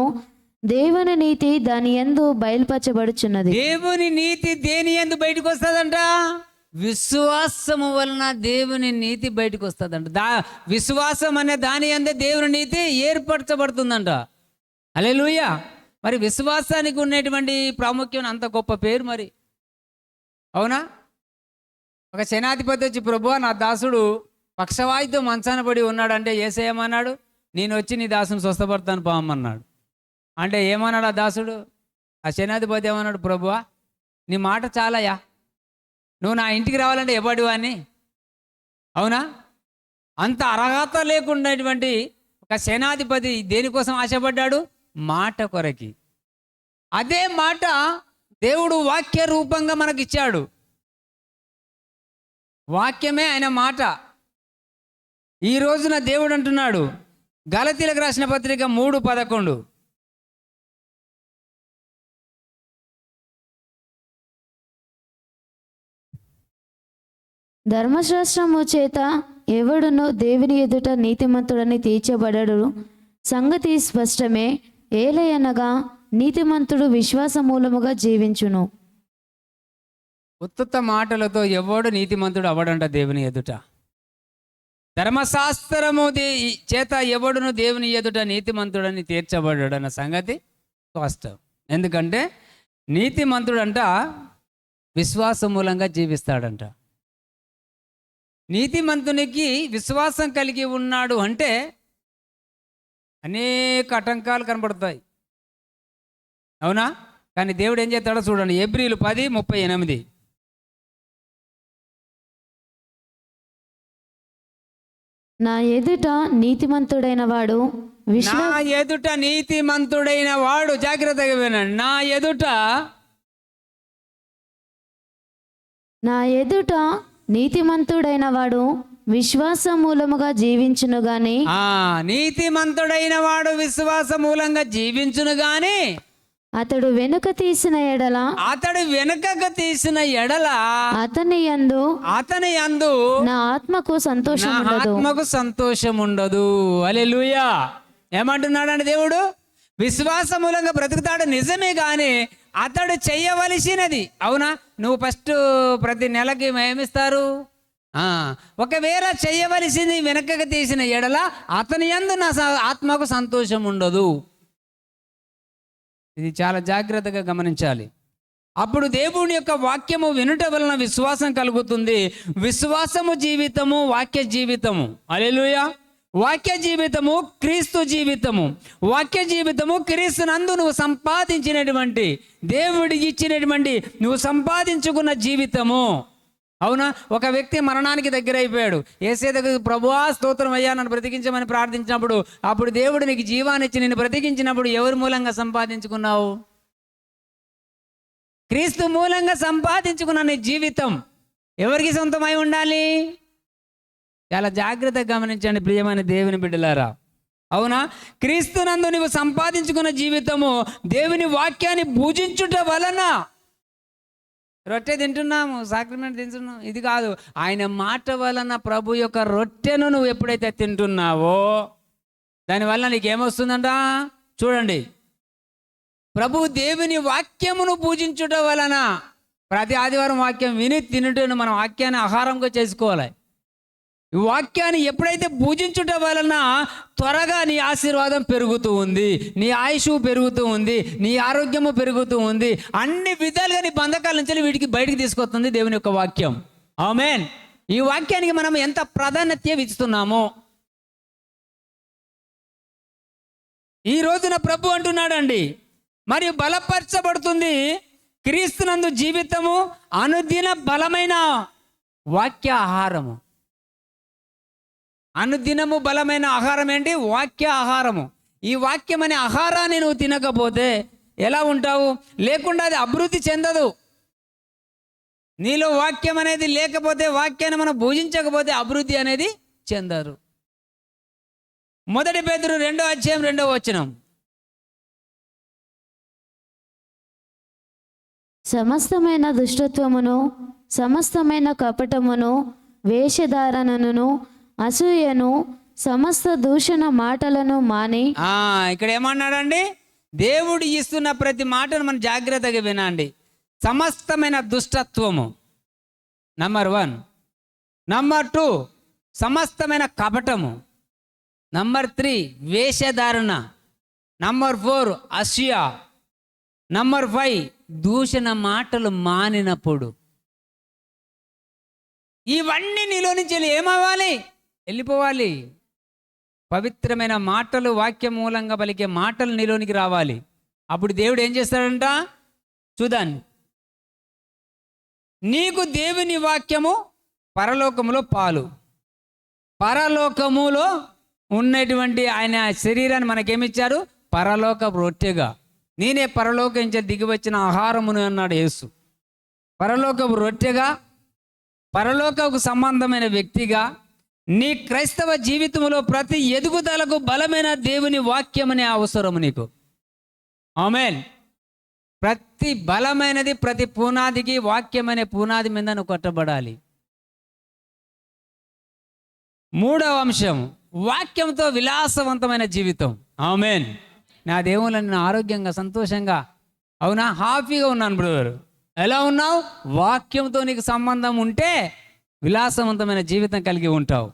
దేవుని నీతి దాని యందు బయలుపరచబడుచున్నది. దేవుని నీతి దేని యందు బయటకు వస్తుందంట? విశ్వాసము వలన దేవుని నీతి బయటకు వస్తుందంట. విశ్వాసం అనే దాని యందే దేవుని నీతి ఏర్పరచబడుతుందంట. హల్లెలూయా. మరి విశ్వాసానికి ఉన్నటువంటి ప్రాముఖ్యం అంత గొప్ప పేరు మరి, అవునా? ఒక సేనాధిపతి వచ్చి, ప్రభువా నా దాసుడు పక్షవాయుతో మంచాన పడి ఉన్నాడంటే యేసయ్యమన్నాడు, నేను వచ్చి నీ దాసుని స్వస్థపడతాను పామన్నాడు. అంటే ఏమన్నాడు ఆ దాసుడు? ఆ సేనాధిపతి ఏమన్నాడు? ప్రభువా నీ మాట చాలయ్యా, నువ్వు నా ఇంటికి రావాలంటే ఎవడివాన్ని? అవునా? అంత అర్హత లేకుండాటువంటి ఒక సేనాధిపతి దేనికోసం ఆశపడ్డాడు? మాట కొరకి. అదే మాట దేవుడు వాక్య రూపంగా మనకి ఇచ్చాడు. వాక్యమే ఆయన మాట. ఈ రోజున దేవుడు అంటున్నాడు, గలతీలకు రాసిన పత్రిక 3:11, ధర్మశాస్త్రము చేత ఎవడును దేవుని ఎదుట నీతిమంతుడని తీర్చబడడు సంగతి స్పష్టమే. ఏలయనగా నీతిమంతుడు విశ్వాస మూలముగా జీవించును. ఉత్తమ మాటలతో ఎవడు నీతిమంతుడు అవడంట దేవుని ఎదుట. ధర్మశాస్త్రము చేత ఎవడును దేవుని ఎదుట నీతిమంతుడని తీర్చబడ్డాడన్న సంగతి స్పష్టం. ఎందుకంటే నీతిమంతుడంట విశ్వాస మూలంగా జీవిస్తాడంట. నీతిమంతునికి విశ్వాసం కలిగి ఉన్నాడు అంటే అనేక ఆటంకాలు కనబడతాయి, అవునా? కానీ దేవుడు ఏం చేస్తాడో చూడండి. హెబ్రీలు 10:38, నా ఎదుట నీతిమంతుడైన వాడు నా ఎదుట నీతిమంతుడైన వాడు, జాగ్రత్తగా వినండి, నా ఎదుట నీతిమంతుడైన వాడు విశ్వాస మూలముగా జీవించును గాని, నీతిమంతుడైన వాడు విశ్వాస మూలంగా జీవించును గాని అతడు వెనుకకు తీసిన ఎడల అతని యందు నా ఆత్మకు సంతోషం ఉండదు. హల్లెలూయా. ఏమంటున్నాడండి దేవుడు? విశ్వాస మూలంగా బ్రతుకుతాడు నిజమే, కానీ అతడు చెయ్యవలసినది, అవునా? నువ్వు ఫస్ట్ ప్రతి నెలకి ఏమిస్తారు? ఒకవేళ చెయ్యవలసింది వెనకకు తీసిన ఎడల అతని యందు నా ఆత్మకు సంతోషం ఉండదు. ఇది చాలా జాగ్రత్తగా గమనించాలి. అప్పుడు దేవుని యొక్క వాక్యము వినుట వలన విశ్వాసం కలుగుతుంది. విశ్వాసము జీవితము, వాక్య జీవితము. హల్లెలూయా. వాక్య జీవితము క్రీస్తు జీవితము. వాక్య జీవితము క్రీస్తునందు నువ్వు సంపాదించినటువంటి, దేవుడికి ఇచ్చినటువంటి, నువ్వు సంపాదించుకున్న జీవితము, అవునా? ఒక వ్యక్తి మరణానికి దగ్గర అయిపోయాడు. యేసయ్య దగ్గర ప్రభువా స్తోత్రం అయ్యా నన్ను బ్రతికించమని ప్రార్థించినప్పుడు, అప్పుడు దేవుడు నీకు జీవాన్ని ఇచ్చి నిన్ను బ్రతికించినప్పుడు ఎవరి మూలంగా సంపాదించుకున్నావు? క్రీస్తు మూలంగా సంపాదించుకున్న నీ జీవితం ఎవరికి సొంతమై ఉండాలి? చాలా జాగ్రత్తగా గమనించండి ప్రియమైన దేవుని బిడ్డలారా, అవునా? క్రీస్తునందు నువ్వు సంపాదించుకున్న జీవితము దేవుని వాక్యాన్ని పూజించుట వలన. రొట్టె తింటున్నాము, సాక్రమెంట్ తింటున్నాం, ఇది కాదు. ఆయన మాట వలన ప్రభు యొక్క రొట్టెను నువ్వు ఎప్పుడైతే తింటున్నావో దానివల్ల నీకేమొస్తుందంట చూడండి. ప్రభు దేవుని వాక్యమును పూజించుట వలన, ప్రతి ఆదివారం వాక్యం విని తినుటను మనం వాక్యాన్ని ఆహారంగా చేసుకోవాలి. ఈ వాక్యాన్ని ఎప్పుడైతే పూజించుట వలన త్వరగా నీ ఆశీర్వాదం పెరుగుతూ ఉంది, నీ ఆయుష్ పెరుగుతూ ఉంది, నీ ఆరోగ్యము పెరుగుతూ ఉంది. అన్ని విధాలుగా నీ బంధకాల నుంచి వీటికి బయటికి తీసుకొస్తుంది దేవుని యొక్క వాక్యం. ఆమేన్. ఈ వాక్యానికి మనం ఎంత ప్రాధాన్యత ఇస్తున్నామో ఈ రోజున ప్రభు అంటున్నాడండి, మరియు బలపరచబడుతుంది క్రీస్తునందు జీవితము అనుదిన బలమైన వాక్య ఆహారము. అనుదినము బలమైన ఆహారం ఏంటి? వాక్య ఆహారము. ఈ వాక్యం అనే ఆహారాన్ని నువ్వు తినకపోతే ఎలా ఉంటావు? లేకుండా అది అభివృద్ధి చెందదు. నీలో వాక్యం అనేది లేకపోతే, వాక్యాన్ని మనం భుజించకపోతే అభివృద్ధి అనేది చెందరు. 1 పేతురు 2:2 సమస్తమైన దుష్టత్వమును, సమస్తమైన కపటమును, వేషధారణను, అసూయను, సమస్త దూషణ మాటలను మాని. ఇక్కడ ఏమన్నాడండి? దేవుడు ఇస్తున్న ప్రతి మాటను మనం జాగ్రత్తగా వినండి. సమస్తమైన దుష్టత్వము నంబర్ 1, నంబర్ 2 సమస్తమైన కపటము, నంబర్ 3 వేషధారణ, నంబర్ 4 అసూయ, నంబర్ 5 దూషణ మాటలు మానినప్పుడు. ఇవన్నీ నీలో నుంచి ఏమవ్వాలి? వెళ్ళిపోవాలి. పవిత్రమైన మాటలు, వాక్యం మూలంగా పలికే మాటలు నీలోనికి రావాలి. అప్పుడు దేవుడు ఏం చేస్తాడంట చూడండి. నీకు దేవుని వాక్యము పరలోకములో పాలు. పరలోకములో ఉన్నటువంటి ఆయన శరీరాన్ని మనకేమిచ్చారు? పరలోక రొట్టెగా. నేనే పరలోకం నుంచి దిగి వచ్చిన ఆహారమును అన్నాడు యేసు. పరలోకపు రొట్టెగా, పరలోకకు సంబంధమైన వ్యక్తిగా నీ క్రైస్తవ జీవితంలో ప్రతి ఎదుగుదలకు బలమైన దేవుని వాక్యం అనే అవసరం నీకు. ఆమేన్. ప్రతి బలమైనది, ప్రతి పునాదికి వాక్యం అనే పునాది మీద నువ్వు కట్టబడాలి. మూడవ అంశం, వాక్యంతో విలాసవంతమైన జీవితం. ఆమేన్. నా దేవుళ్ళని నేను ఆరోగ్యంగా సంతోషంగా, అవునా, హ్యాపీగా ఉన్నాను బ్రదర్. ఎలా ఉన్నావు? వాక్యంతో నీకు సంబంధం ఉంటే విలాసవంతమైన జీవితం కలిగి ఉంటావు.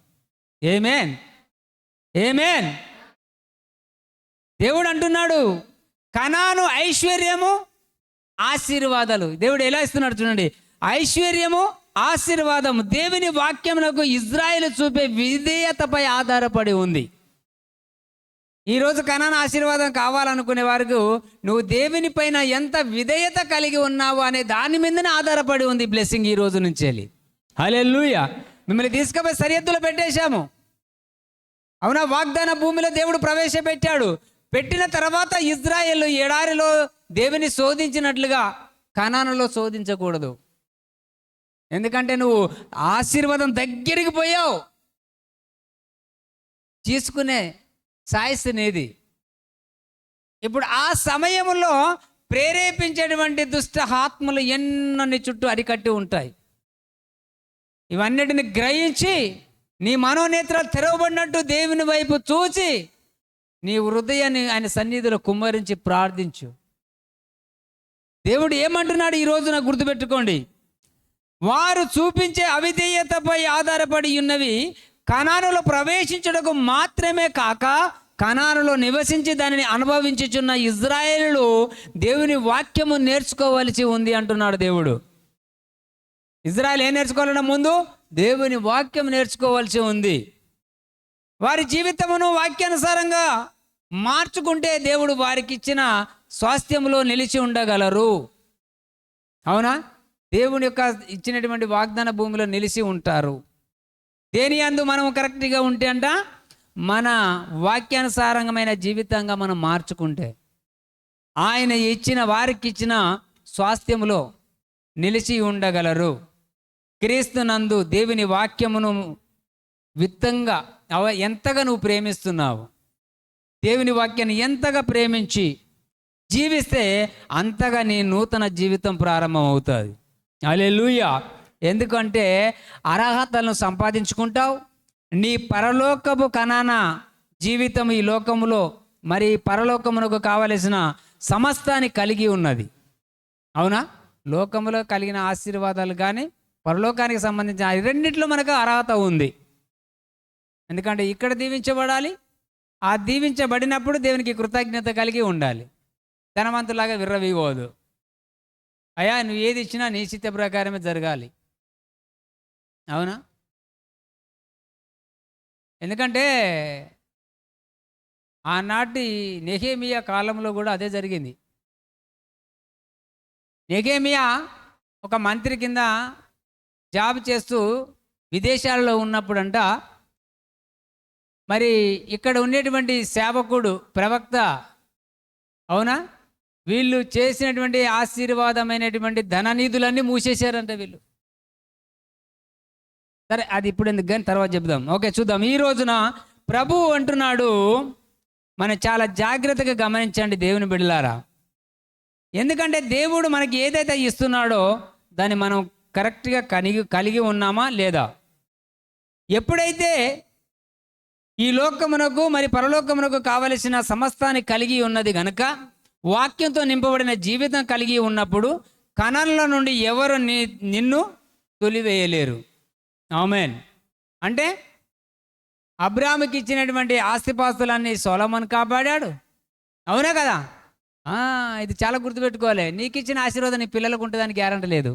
ఆమేన్, ఆమేన్. దేవుడు అంటున్నాడు, కనాను ఐశ్వర్యము ఆశీర్వాదాలు. దేవుడు ఎలా ఇస్తున్నాడు చూడండి. ఐశ్వర్యము ఆశీర్వాదము దేవుని వాక్యమునకు ఇజ్రాయేలు చూపే విధేయతపై ఆధారపడి ఉంది. ఈరోజు కనాను ఆశీర్వాదం కావాలనుకునే వారికి నువ్వు దేవుని పైన ఎంత విధేయత కలిగి ఉన్నావు అనే దాని మీదనే ఆధారపడి ఉంది బ్లెస్సింగ్. ఈ రోజు నుంచి వెళ్ళి హల్లెలూయా. మిమ్మల్ని తీసుకుపోయి సరిహద్దులో పెట్టేశాము, అవునా. వాగ్దాన భూమిలో దేవుడు ప్రవేశపెట్టాడు. పెట్టిన తర్వాత ఇజ్రాయేలు ఎడారిలో దేవుని శోధించినట్లుగా కనానులో శోధించకూడదు. ఎందుకంటే నువ్వు ఆశీర్వాదం దగ్గరికి పోయావు. తీసుకునే సాయస్సునేది. ఇప్పుడు ఆ సమయంలో ప్రేరేపించేటువంటి దుష్ట ఆత్మలు ఎన్నో నీ చుట్టూ అరికట్టి ఉంటాయి. ఇవన్నిటిని గ్రహించి నీ మనోనేత్రాలు తెరవబడినట్టు దేవుని వైపు చూచి నీ హృదయాన్ని ఆయన సన్నిధిలో కుమ్మరించి ప్రార్థించు. దేవుడు ఏమంటున్నాడు ఈ రోజున గుర్తుపెట్టుకోండి. వారు చూపించే అవిధేయతపై ఆధారపడి ఉన్నవి కనానులో ప్రవేశించుటకు మాత్రమే కాక కనానులో నివసించి దానిని అనుభవించుచున్న ఇజ్రాయేలు దేవుని వాక్యము నేర్చుకోవలసి ఉంది అంటున్నాడు దేవుడు. ఇజ్రాయేల్ ఏం నేర్చుకోవాలన్న ముందు దేవుని వాక్యం నేర్చుకోవాల్సి ఉంది. వారి జీవితమును వాక్యానుసారంగా మార్చుకుంటే దేవుడు వారికి ఇచ్చిన స్వాస్థ్యంలో నిలిచి ఉండగలరు. అవునా. దేవుని యొక్క ఇచ్చినటువంటి వాగ్దాన భూమిలో నిలిచి ఉంటారు. దేని యందు మనం కరెక్ట్గా ఉంటే అంట మన వాక్యానుసారమైన జీవితంగా మనం మార్చుకుంటే ఆయన ఇచ్చిన వారికి ఇచ్చిన స్వాస్థ్యములో నిలిచి ఉండగలరు. క్రీస్తునందు దేవుని వాక్యమును విత్తంగా ఎంతగా నువ్వు ప్రేమిస్తున్నావు, దేవుని వాక్యాన్ని ఎంతగా ప్రేమించి జీవిస్తే అంతగా నీ నూతన జీవితం ప్రారంభం అవుతుంది. హల్లెలూయా. ఎందుకంటే అర్హతలను సంపాదించుకుంటావు. నీ పరలోకపు కనాన జీవితం ఈ లోకములో మరి పరలోకమునకు కావలసిన సమస్తాన్ని కలిగి ఉన్నది. అవునా. లోకములో కలిగిన ఆశీర్వాదాలు కానీ పరలోకానికి సంబంధించిన రెండిట్లో మనకు అర్హత ఉంది. ఎందుకంటే ఇక్కడ దీవించబడాలి, ఆ దీవించబడినప్పుడు దేవునికి కృతజ్ఞత కలిగి ఉండాలి. ధనవంతులాగా విర్రవీయవద్దు. అయ్యా నువ్వు ఏది ఇచ్చినా నీ చిత్త ప్రకారమే జరగాలి. అవునా. ఎందుకంటే ఆనాటి నెహెమియా కాలంలో కూడా అదే జరిగింది. నెహెమియా ఒక మంత్రి కింద జాబ్ చేస్తూ విదేశాల్లో ఉన్నప్పుడంట మరి ఇక్కడ ఉండేటువంటి సేవకుడు ప్రవక్త, అవునా, వీళ్ళు చేసినటువంటి ఆశీర్వాదమైనటువంటి ధననిధులన్నీ మూసేశారంట వీళ్ళు. సరే అది ఇప్పుడు ఎందుకు కానీ తర్వాత చెప్దాం. ఓకే చూద్దాం. ఈ రోజున ప్రభు అంటున్నాడు, మనం చాలా జాగ్రత్తగా గమనించండి దేవుని బిడ్డలారా. ఎందుకంటే దేవుడు మనకి ఏదైతే ఇస్తున్నాడో దాన్ని మనం కరెక్ట్గా కలిగి ఉన్నామా లేదా. ఎప్పుడైతే ఈ లోకమునకు మరి పరలోకమునకు కావలసిన సమస్తాన్ని కలిగి ఉన్నది గనుక వాక్యంతో నింపబడిన జీవితం కలిగి ఉన్నప్పుడు కణాల నుండి ఎవరు నిన్ను తొలివేయలేరు. ఆమేన్. అంటే అబ్రాహాముకి ఇచ్చినటువంటి ఆస్తిపాస్తులన్నీ సొలొమోను కాపాడాడు. అవునా కదా. ఇది చాలా గుర్తుపెట్టుకోవాలి. నీకు ఇచ్చిన ఆశీర్వాదం నీ పిల్లలకు ఉంటుందని గ్యారంటీ లేదు.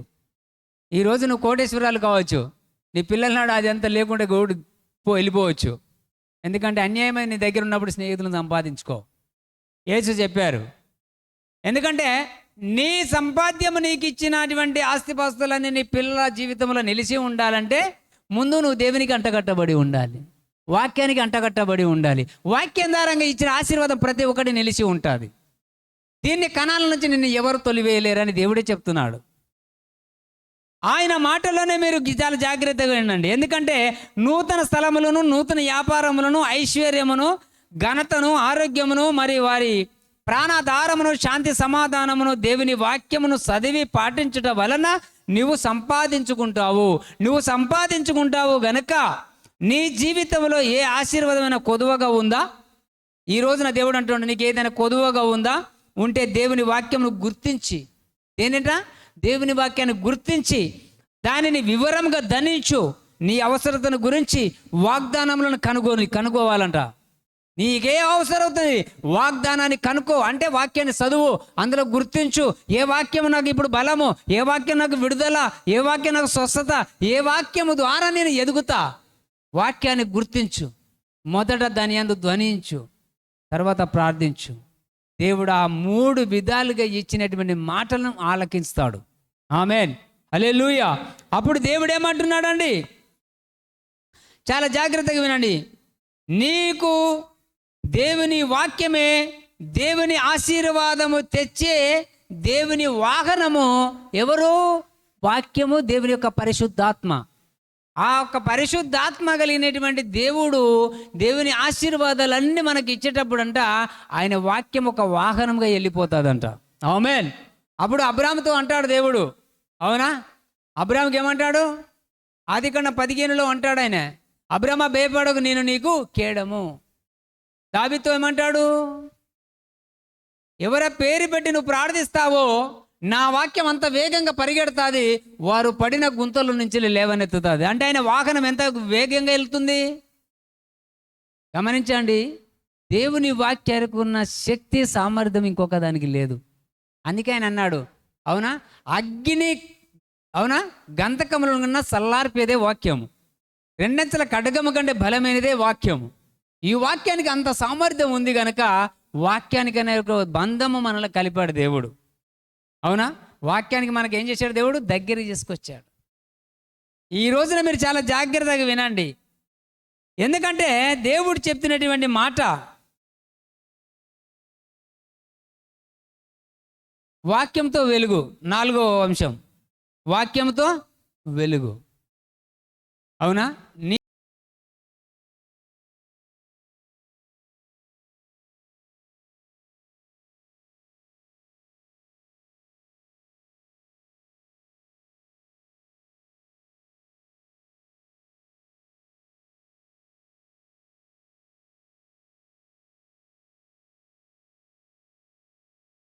ఈరోజు నువ్వు కోటేశ్వరాలు కావచ్చు, నీ పిల్లల నాడు అది అంతా లేకుండా గోడు వెళ్ళిపోవచ్చు. ఎందుకంటే అన్యాయమైన నీ దగ్గర ఉన్నప్పుడు స్నేహితులను సంపాదించుకో. యేసు చెప్పారు. ఎందుకంటే నీ సంపాద్యము నీకు ఇచ్చినటువంటి ఆస్తిపాస్తులన్నీ నీ పిల్లల జీవితంలో నిలిచి ఉండాలంటే ముందు నువ్వు దేవునికి అంటగట్టబడి ఉండాలి, వాక్యానికి అంటగట్టబడి ఉండాలి. వాక్యం ద్వారంగా ఇచ్చిన ఆశీర్వాదం ప్రతి ఒక్కటి నిలిచి ఉంటుంది. దీన్ని కణాల నుంచి నిన్ను ఎవరు తొలివేయలేరని దేవుడే చెప్తున్నాడు. ఆయన మాటల్లోనే మీరు చాలా జాగ్రత్తగా వినండి. ఎందుకంటే నూతన స్థలములను, నూతన వ్యాపారములను, ఐశ్వర్యమును, ఘనతను, ఆరోగ్యమును, మరి వారి ప్రాణాధారమును, శాంతి సమాధానమును, దేవుని వాక్యమును చదివి పాటించుట వలన నువ్వు సంపాదించుకుంటావు గనక నీ జీవితంలో ఏ ఆశీర్వాదమైన కొదువగా ఉందా? ఈ రోజున దేవుడు అంటున్నాడు, నీకు ఏదైనా కొదువగా ఉందా? ఉంటే దేవుని వాక్యమును గుర్తించి, ఏంటంట, దేవుని వాక్యాన్ని గుర్తించి దానిని వివరంగా ధనించు. నీ అవసరతను గురించి వాగ్దానములను కనుగోవాలంట. నీకే అవసరం అవుతుంది, వాగ్దానాన్ని కనుక్కో. అంటే వాక్యాన్ని చదువు, అందులో గుర్తించు. ఏ వాక్యం నాకు ఇప్పుడు బలము, ఏ వాక్యం నాకు విడుదల, ఏ వాక్యం నాకు స్వస్థత, ఏ వాక్యము ద్వారా నేను ఎదుగుతా. వాక్యాన్ని గుర్తించు, మొదట దాని యందు ధ్వనించు, తర్వాత ప్రార్థించు. దేవుడు ఆ 3 విధాలుగా ఇచ్చినటువంటి మాటలను ఆలకిస్తాడు. ఆమేన్, హల్లెలూయా. అప్పుడు దేవుడు ఏమంటున్నాడండి, చాలా జాగ్రత్తగా వినండి. నీకు దేవుని వాక్యమే దేవుని ఆశీర్వాదము తెచ్చే దేవుని వాహనము. ఎవరు? వాక్యము, దేవుని యొక్క పరిశుద్ధాత్మ. ఆ యొక్క పరిశుద్ధాత్మ కలిగినటువంటి దేవుడు దేవుని ఆశీర్వాదాలన్నీ మనకి ఇచ్చేటప్పుడు అంట ఆయన వాక్యం ఒక వాహనంగా వెళ్ళిపోతుందంట. ఆమేన్. అప్పుడు అబ్రాహాముతో అంటాడు దేవుడు, అవునా? అబ్రాహాముకి ఏమంటాడు? ఆదికాండం 15లో అంటాడు ఆయన, అబ్రామా భయపడకు, నేను నీకు కేడము. దావీదుతో ఏమంటాడు? ఎవరి పేరు పెట్టి నువ్వు ప్రార్థిస్తావో నా వాక్యం అంత వేగంగా పరిగెడుతుంది, వారు పడిన గుంతల నుంచి లేవనెత్తుతుంది. అంటే ఆయన వాహనం ఎంత వేగంగా వెళ్తుంది గమనించండి. దేవుని వాక్యానికి ఉన్న శక్తి సామర్థ్యం ఇంకొక దానికి లేదు. అందుకే ఆయన అన్నాడు, అవునా, అగ్ని, అవునా, గంధకముల కన్నా సల్లార్పేదే వాక్యము, 2 అంచెల ఖడ్గము కంటే బలమైనదే వాక్యము. ఈ వాక్యానికి అంత సామర్థ్యం ఉంది కనుక వాక్యానికి అనే ఒక బంధము మనల్ని కలిపాడు దేవుడు. అవునా? వాక్యానికి మనకి ఏం చేశాడు దేవుడు? దగ్గర చేసుకొచ్చాడు. ఈ రోజున మీరు చాలా జాగ్రత్తగా వినండి. ఎందుకంటే దేవుడు చెప్తున్నటువంటి మాట వాక్యంతో వెలుగు. 4వ అంశం, వాక్యంతో వెలుగు. అవునా?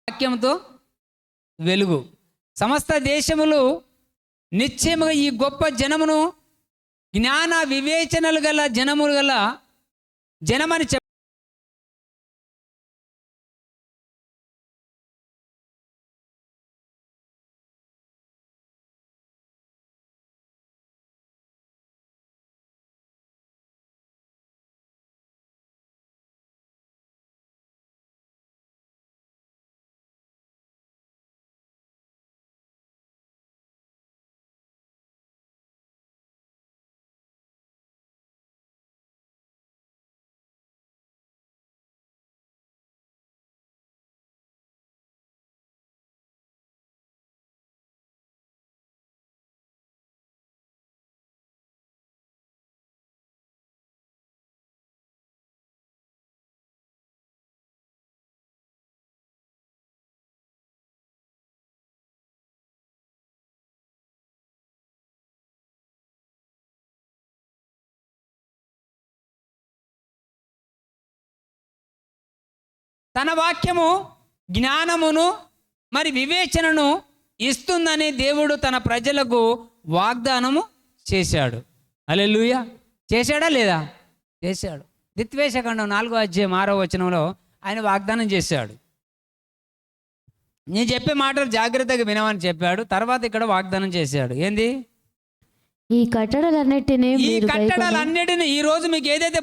వాక్యంతో వెలుగు. సమస్త దేశములు నిశ్చయముగా ఈ గొప్ప జనమును జ్ఞాన వివేచనలు గల జనములు గల జనమని తన వాక్యము జ్ఞానమును మరి వివేచనను ఇస్తుందని దేవుడు తన ప్రజలకు వాగ్దానము చేశాడు. హల్లెలూయా. చేశాడా లేదా? చేశాడు. ద్వితీయోపదేశకాండం 4వ అధ్యాయం 6వ వచనంలో ఆయన వాగ్దానం చేశాడు. నేను చెప్పే మాటలు జాగ్రత్తగా వినమని చెప్పాడు. తర్వాత ఇక్కడ వాగ్దానం చేశాడు. ఏంది? ఈ కట్టడలన్నిటినీ ఈ రోజు మీకు ఏదైతే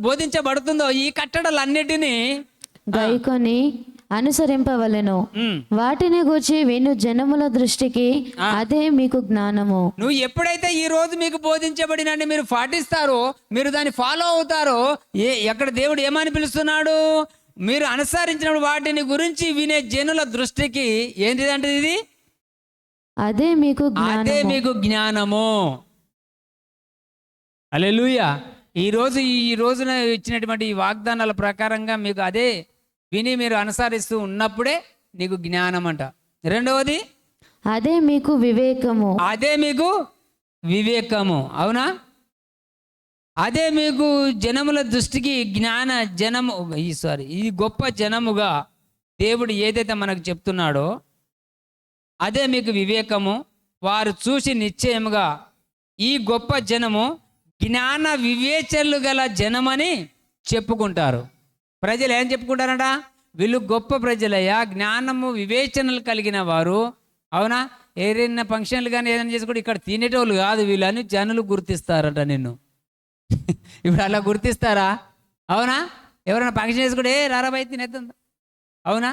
బోధించబడుతుందో ఈ కట్టడలన్నిటినీ గైకొని అనుసరింపవలెను. వాటిని గూర్చి విను జనముల దృష్టికి అదే మీకు జ్ఞానము. నువ్వు ఎప్పుడైతే ఈ రోజు మీకు బోధించబడినని మీరు పాటిస్తారో, మీరు దాన్ని ఫాలో అవుతారో, ఎక్కడ దేవుడు ఏమని పిలుస్తున్నాడు? మీరు అనుసరించిన వాటిని గురించి వినే జనుల దృష్టికి ఏంటిదంటే ఇది అదే మీకు అదే జ్ఞానము. మీకు జ్ఞానము. హల్లెలూయా. ఈ రోజున ఇచ్చినటువంటి ఈ వాగ్దానాల ప్రకారంగా మీకు అదే విని మీరు అనుసరిస్తూ ఉన్నప్పుడే నీకు జ్ఞానం అంట. రెండవది, అదే మీకు వివేకము. అదే మీకు వివేకము. అవునా? అదే మీకు జనముల దృష్టికి ఈ గొప్ప జనముగా దేవుడు ఏదైతే మనకు చెప్తున్నాడో అదే మీకు వివేకము. వారు చూసి నిశ్చయముగా ఈ గొప్ప జనము జ్ఞాన వివేచనలు గల జనమని చెప్పుకుంటారు. ప్రజలు ఏం చెప్పుకుంటారంట? వీళ్ళు గొప్ప ప్రజలయ్యా, జ్ఞానము వివేచనలు కలిగిన వారు. అవునా? ఏదైనా ఫంక్షన్లు కానీ ఏదైనా చేసుకుంటే ఇక్కడ తినేటోళ్ళు కాదు వీళ్ళని జనులు గుర్తిస్తారట నిన్ను. ఇప్పుడు అలా గుర్తిస్తారా? అవునా? ఎవరైనా ఫంక్షన్ చేసుకుంటే రారాబాయి తినేద్దాం, అవునా?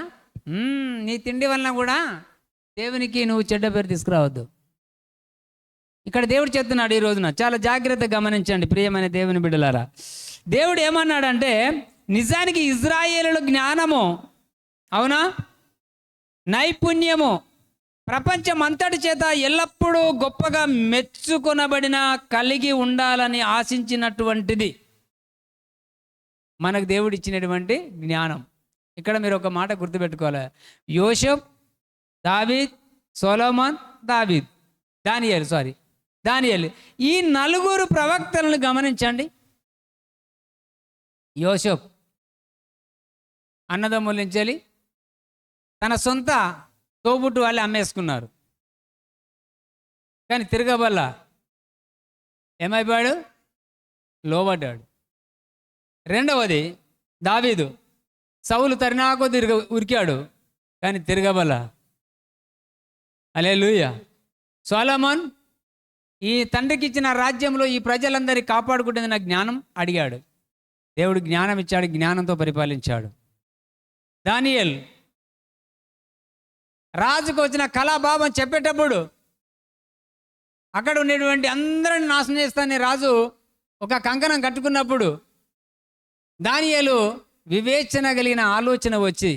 నీ తిండి వలన కూడా దేవునికి నువ్వు చెడ్డ పేరు తీసుకురావద్దు. ఇక్కడ దేవుడు చెప్తున్నాడు ఈ రోజున, చాలా జాగ్రత్తగా గమనించండి ప్రియమైన దేవుని బిడ్డలారా. దేవుడు ఏమన్నాడంటే, నిజానికి ఇజ్రాయేలుల జ్ఞానము, అవునా, నైపుణ్యము ప్రపంచం అంతటి చేత ఎల్లప్పుడూ గొప్పగా మెచ్చుకొనబడిన కలిగి ఉండాలని ఆశించినటువంటిది మనకు దేవుడు ఇచ్చినటువంటి జ్ఞానం. ఇక్కడ మీరు ఒక మాట గుర్తుపెట్టుకోవాలి. యోషబ్, దావీద్, సొలొమోన్, దానియేలు ఈ నలుగురు ప్రవక్తలను గమనించండి. యోషబ్ అన్నదమ్ముల నుంచి తన సొంత తోబుట్టు వాళ్ళు అమ్మేసుకున్నారు. కానీ తిరగబల్ల ఏమైపోయాడు? లోబడ్డాడు. రెండవది దావీదు, సౌలు తరినాకో ఉరికాడు కానీ తిరగబల్ల. హల్లెలూయా. సొలొమోన్ ఈ తండ్రికి ఇచ్చిన రాజ్యంలో ఈ ప్రజలందరి కాపాడుకుంటున్న జ్ఞానం అడిగాడు. దేవుడు జ్ఞానం ఇచ్చాడు, జ్ఞానంతో పరిపాలించాడు. దానియేలు రాజుకు వచ్చిన కళాభావం చెప్పేటప్పుడు అక్కడ ఉండేటువంటి అందరిని నాశనం చేస్తానని రాజు ఒక కంకణం కట్టుకున్నప్పుడు దానియేలు వివేచన కలిగిన ఆలోచన వచ్చి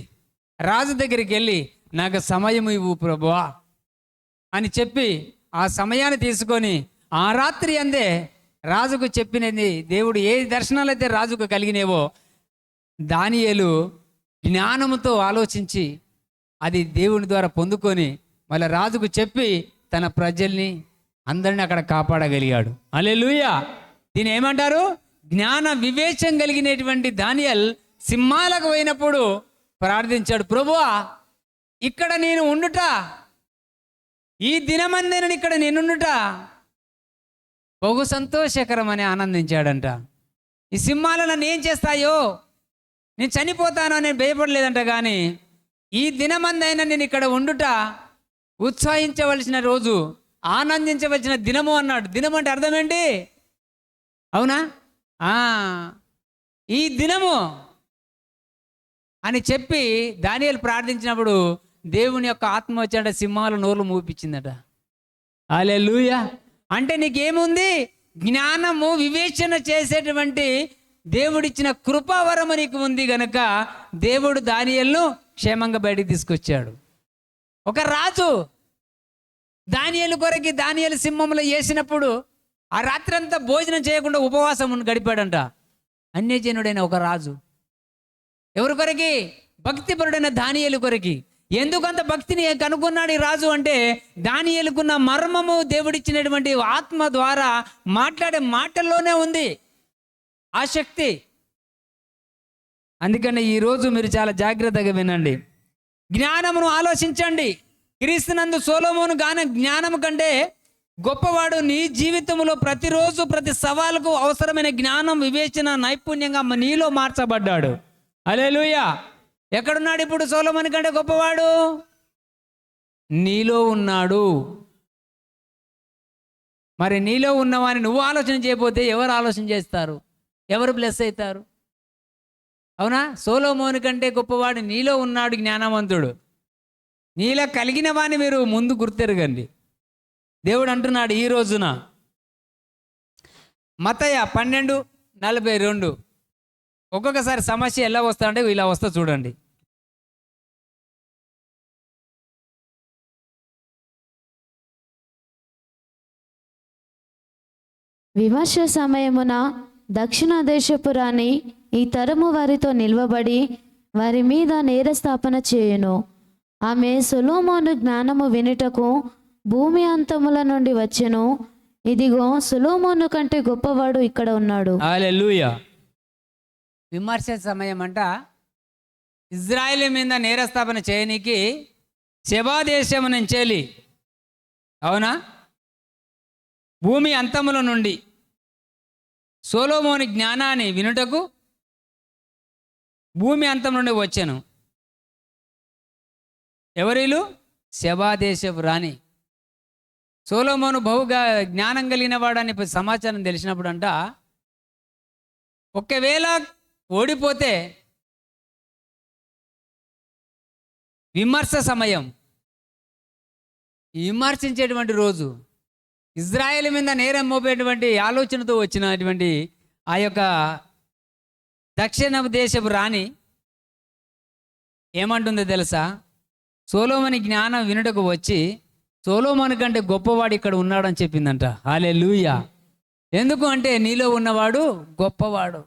రాజు దగ్గరికి వెళ్ళి, నాకు సమయం ఇవ్వు ప్రభువా అని చెప్పి ఆ సమయాన్ని తీసుకొని ఆ రాత్రి అందే రాజుకు చెప్పినది, దేవుడు ఏ దర్శనాలు అయితే రాజుకు కలిగినేవో దానియేలు జ్ఞానముతో ఆలోచించి అది దేవుని ద్వారా పొందుకొని మళ్ళీ రాజుకు చెప్పి తన ప్రజల్ని అందరిని అక్కడ కాపాడగలిగాడు. హల్లెలూయా. దీని ఏమంటారు? జ్ఞాన వివేచన కలిగినటువంటి దానియేల్ సింహాలకు పోయినప్పుడు ప్రార్థించాడు, ప్రభువా ఇక్కడ నేను ఉండుట, ఈ దినమందే ఇక్కడ నేనుండుట బహు సంతోషకరమని ఆనందించాడంట. ఈ సింహాలు నన్ను ఏం చేస్తాయో, నేను చనిపోతాను అని భయపడలేదంట. కానీ ఈ దినమందైనా నేను ఇక్కడ ఉండుట ఉత్సాహించవలసిన రోజు, ఆనందించవలసిన దినము అన్నాడు. దినం అంటే అర్థం ఏంటి? అవునా? ఈ దినము అని చెప్పి దానియేలు ప్రార్థించినప్పుడు దేవుని యొక్క ఆత్మ వచ్చాడ, సింహాల నోర్లు మూపించిందట. హల్లెలూయా. అంటే నీకేముంది? జ్ఞానము వివేచన చేసేటువంటి దేవుడిచ్చిన కృపావరము నీకు ఉంది గనక దేవుడు దానియేలును క్షేమంగా బయటికి తీసుకొచ్చాడు. ఒక రాజు దానియేలు కొరకి దానియేలు సింహంలో వేసినప్పుడు ఆ రాత్రి అంతా భోజనం చేయకుండా ఉపవాసం గడిపాడంట. అన్యజనుడైన ఒక రాజు ఎవరి కొరకి? భక్తిపరుడైన దానియేలు కొరకి. ఎందుకంత భక్తిని కనుగొన్నాడు ఈ రాజు అంటే దానియేలుకున్న మర్మము దేవుడిచ్చినటువంటి ఆత్మ ద్వారా మాట్లాడే మాటల్లోనే ఉంది ఆ శక్తి. అందుకని ఈరోజు మీరు చాలా జాగ్రత్తగా వినండి, జ్ఞానమును ఆలోచించండి. క్రీస్తునందు సొలొమోను జ్ఞానము కంటే గొప్పవాడు నీ జీవితంలో ప్రతిరోజు ప్రతి సవాలుకు అవసరమైన జ్ఞానం, వివేచన, నైపుణ్యంగా నీలో మార్చబడ్డాడు. హల్లెలూయా. ఎక్కడున్నాడు ఇప్పుడు సొలొమోను కంటే గొప్పవాడు? నీలో ఉన్నాడు. మరి నీలో ఉన్నవాని నువ్వు ఆలోచన చేయకపోతే ఎవరు ఆలోచన చేస్తారు? ఎవరు బ్లెస్ అవుతారు? అవునా? సొలొమోను కంటే గొప్పవాడు నీలో ఉన్నాడు, జ్ఞానవంతుడు. నీలో కలిగిన వాని మీరు ముందు గుర్తెరగండి. దేవుడు అంటున్నాడు ఈ రోజున మత్తయి 12:42 ఒక్కొక్కసారి సమస్య ఎలా వస్తా అంటే ఇలా వస్తా చూడండి. విమర్శ సమయమున దక్షిణ దేశపు రాణి ఈ తరము వారితో నిల్వబడి వారి మీద నేరస్థాపన చేయును. ఆమె సొలొమోను జ్ఞానము వినుటకు భూమి అంతముల నుండి వచ్చెను. ఇదిగో సొలొమోను కంటే గొప్పవాడు ఇక్కడ ఉన్నాడు. హల్లెలూయా. విమర్శ సమయం అంట ఇజ్రాయేల్ మీద నేరస్థాపన చేయనీకి సెబా దేశం నుంచి, అవునా, భూమి అంతముల నుండి సొలొమోను జ్ఞానాన్ని వినుటకు భూమి అంతం నుండి వచ్చాను. ఎవరిలు? సెబా దేశపు రాణి. సొలొమోను బహుగా జ్ఞానం కలిగిన వాడని సమాచారం తెలిసినప్పుడు అంట, ఒకవేళ ఓడిపోతే విమర్శ సమయం, విమర్శించేటువంటి రోజు, ఇజ్రాయేల్ మీద నేరం మోపేటువంటి ఆలోచనతో వచ్చినటువంటి ఆ యొక్క దక్షిణ దేశపు రాణి ఏమంటుందో తెలుసా? సొలొమోను జ్ఞానం వినుటకు వచ్చి సొలొమోను కంటే గొప్పవాడు ఇక్కడ ఉన్నాడని చెప్పిందంట. హల్లెలూయా. ఎందుకు అంటే నీలో ఉన్నవాడు గొప్పవాడు.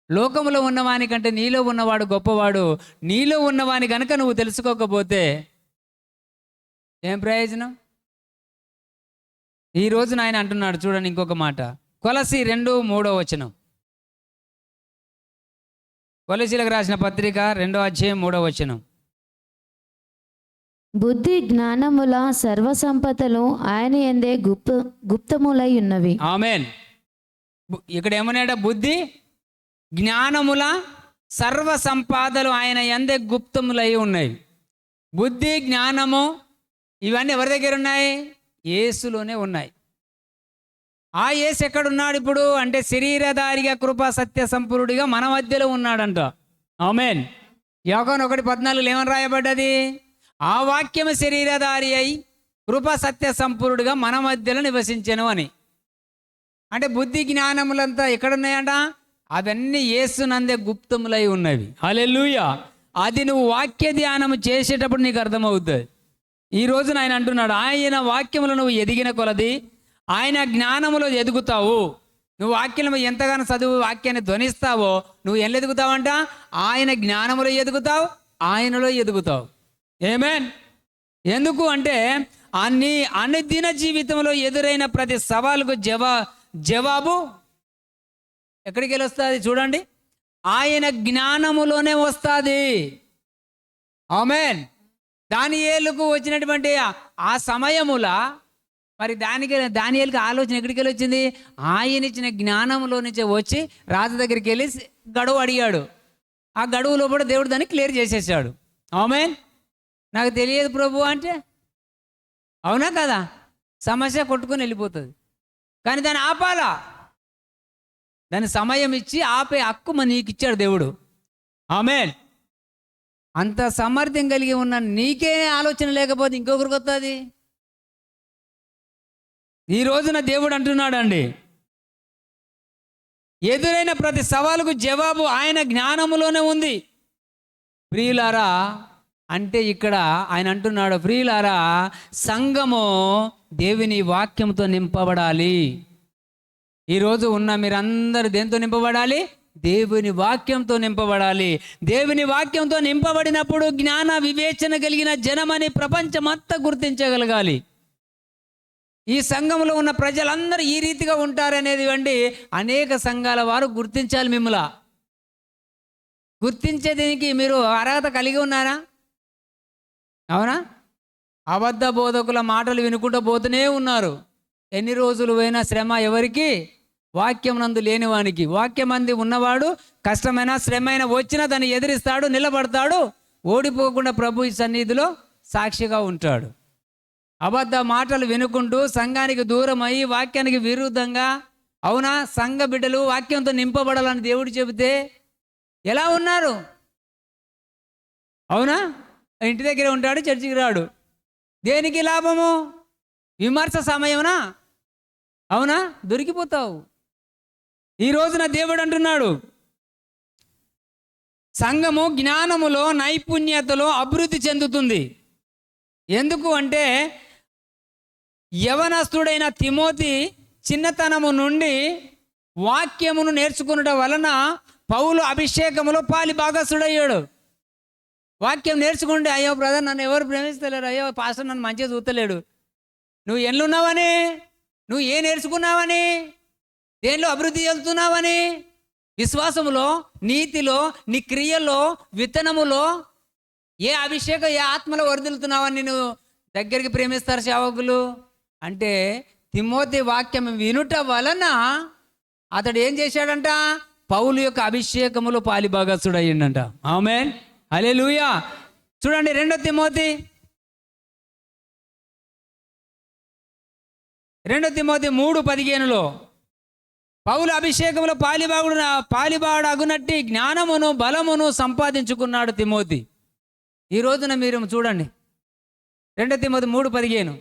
లోకంలో ఉన్నవాని కంటే నీలో ఉన్నవాడు గొప్పవాడు. నీలో ఉన్నవాని కనుక నువ్వు తెలుసుకోకపోతే ఏం ప్రయోజనం? ఈ రోజున ఆయన అంటున్నాడు చూడండి ఇంకొక మాట, కొలసి 2:3 కొలసీలకు రాసిన పత్రిక 2:3. బుద్ధి జ్ఞానముల సర్వసంపదలు ఆయన యందే గుప్తములై ఉన్నవి. ఆమేన్. ఇక్కడ ఏమన్నాడ? బుద్ధి జ్ఞానముల సర్వ సంపాదలు ఆయన యందే గుప్తములై ఉన్నాయి. బుద్ధి జ్ఞానము ఇవన్నీ ఎవరి దగ్గర ఉన్నాయి? యేసులోనే ఉన్నాయి. ఆ యేసు ఎక్కడున్నాడు ఇప్పుడు అంటే శరీరధారిగా కృపా సత్య సంపూర్ణుడిగా మన మధ్యలో ఉన్నాడంట. ఆమేన్. యోహాను 1:14 ఏమని రాయబడ్డది? ఆ వాక్యము శరీరధారి అయి కృపా సత్య సంపూర్ణుడిగా మన మధ్యలో నివసించెను అని. అంటే బుద్ధి జ్ఞానములంతా ఎక్కడున్నాయంట? అవన్నీ యేసునందే గుప్తములై ఉన్నవి. హల్లెలూయా. అది నువ్వు వాక్య ధ్యానము చేసేటప్పుడు నీకు అర్థమవుతుంది. ఈ రోజున ఆయన అంటున్నాడు, ఆయన వాక్యములో నువ్వు ఎదిగిన కొలది ఆయన జ్ఞానములో ఎదుగుతావు. నువ్వు వాక్యం ఎంతగానో చదువు వాక్యాన్ని ధ్వనిస్తావో నువ్వు ఎలా ఎదుగుతావంట? ఆయన జ్ఞానములో ఎదుగుతావు, ఆయనలో ఎదుగుతావు. ఆమేన్. ఎందుకు అంటే అన్ని అనుదిన జీవితంలో ఎదురైన ప్రతి సవాలుకు జవాబు ఎక్కడికి వెళ్ళి వస్తుంది చూడండి, ఆయన జ్ఞానములోనే వస్తుంది. ఆమేన్. దానియేలుకు వచ్చినటువంటి ఆ సమయముల మరి దానియేలుకి ఆలోచన ఎక్కడికి వెళ్ళి వచ్చింది? ఆయన ఇచ్చిన జ్ఞానంలో నుంచే వచ్చి రాజు దగ్గరికి వెళ్ళి గడువు అడిగాడు. ఆ గడువులో కూడా దేవుడు దాన్ని క్లియర్ చేసేసాడు. ఆమేన్. నాకు తెలియదు ప్రభు అంటే, అవునా కదా, సమస్య కొట్టుకొని వెళ్ళిపోతుంది. కానీ దాన్ని ఆపాలా, దాని సమయం ఇచ్చి ఆపే హక్కు నీకు ఇచ్చాడు దేవుడు. ఆమేన్. అంత సామర్థ్యం కలిగి ఉన్న నీకే ఆలోచన లేకపోతే ఇంకొకరికి వస్తుంది. ఈ రోజున దేవుడు అంటున్నాడు అండి, ఎదురైన ప్రతి సవాలుకు జవాబు ఆయన జ్ఞానములోనే ఉంది. ప్రియులారా అంటే ఇక్కడ ఆయన అంటున్నాడు, ప్రియులారా సంఘము దేవుని వాక్యంతో నింపబడాలి. ఈరోజు ఉన్న మీరందరూ దేంతో నింపబడాలి? దేవుని వాక్యంతో నింపబడాలి. దేవుని వాక్యంతో నింపబడినప్పుడు జ్ఞాన వివేచన కలిగిన జనమని ప్రపంచమంతా గుర్తించగలగాలి. ఈ సంఘంలో ఉన్న ప్రజలందరూ ఈ రీతిగా ఉంటారనేది వండి అనేక సంఘాల వారు గుర్తించాలి. మిమ్మల్ని గుర్తించేదానికి మీరు అర్హత కలిగి ఉన్నారా? అవునా? అబద్ధ బోధకుల మాటలు వినుకుంటూ పోతూనే ఉన్నారు. ఎన్ని రోజులు పోయినా శ్రమ ఎవరికి? వాక్యం నందు లేనివానికి. వాక్యం అంది ఉన్నవాడు కష్టమైన శ్రమైన వచ్చినా దాన్ని ఎదిరిస్తాడు, నిలబడతాడు, ఓడిపోకుండా ప్రభు ఈ సన్నిధిలో సాక్షిగా ఉంటాడు. అబద్ధ మాటలు వినుకుంటూ సంఘానికి దూరం అయ్యి వాక్యానికి విరుద్ధంగా, అవునా, సంఘ బిడ్డలు వాక్యంతో నింపబడాలని దేవుడు చెబితే ఎలా ఉన్నారు? అవునా, ఇంటి దగ్గరే ఉంటాడు, చర్చికి రాడు. దేనికి లాభము? విమర్శ సమయమునా? అవునా, దొరికిపోతావు. ఈ రోజున దేవుడు అంటున్నాడు, సంఘము జ్ఞానములో నైపుణ్యతలో అభివృద్ధి చెందుతుంది. ఎందుకు అంటే యవనస్తుడైన తిమోతి చిన్నతనము నుండి వాక్యమును నేర్చుకునడం వలన పౌలు అభిషేకములో పాలి భాగస్థుడయ్యాడు. వాక్యం నేర్చుకుంటే, అయ్యో బ్రదర్ నన్ను ఎవరు ప్రేమిస్తలేరు, అయ్యో పాస్టర్ నన్ను మంచిగా చూస్తలేడు. నువ్వు ఎన్నున్నావని, నువ్వు ఏ నేర్చుకున్నావని, దేనిలో అభివృద్ధి చెందుతున్నావని, విశ్వాసములో, నీతిలో, నీ క్రియల్లో, విత్తనములో ఏ అభిషేకం, ఏ ఆత్మలో వర్ధిల్లుతున్నావని నువ్వు దగ్గరికి ప్రేమిస్తారు సేవకులు అంటే, తిమోతి వాక్యం వినుట వలన అతడు ఏం చేశాడంట, పౌలు యొక్క అభిషేకములో పాలిభాగస్తుడు అయ్యిండంట. ఆమేన్, హల్లెలూయా. చూడండి 2 తిమోతి 3:15 పౌలు అభిషేకంలో పాలిబాడగునట్టి జ్ఞానమును బలమును సంపాదించుకున్నాడు తిమోతి. ఈ రోజున మీరు చూడండి 2 తిమోతి 3:15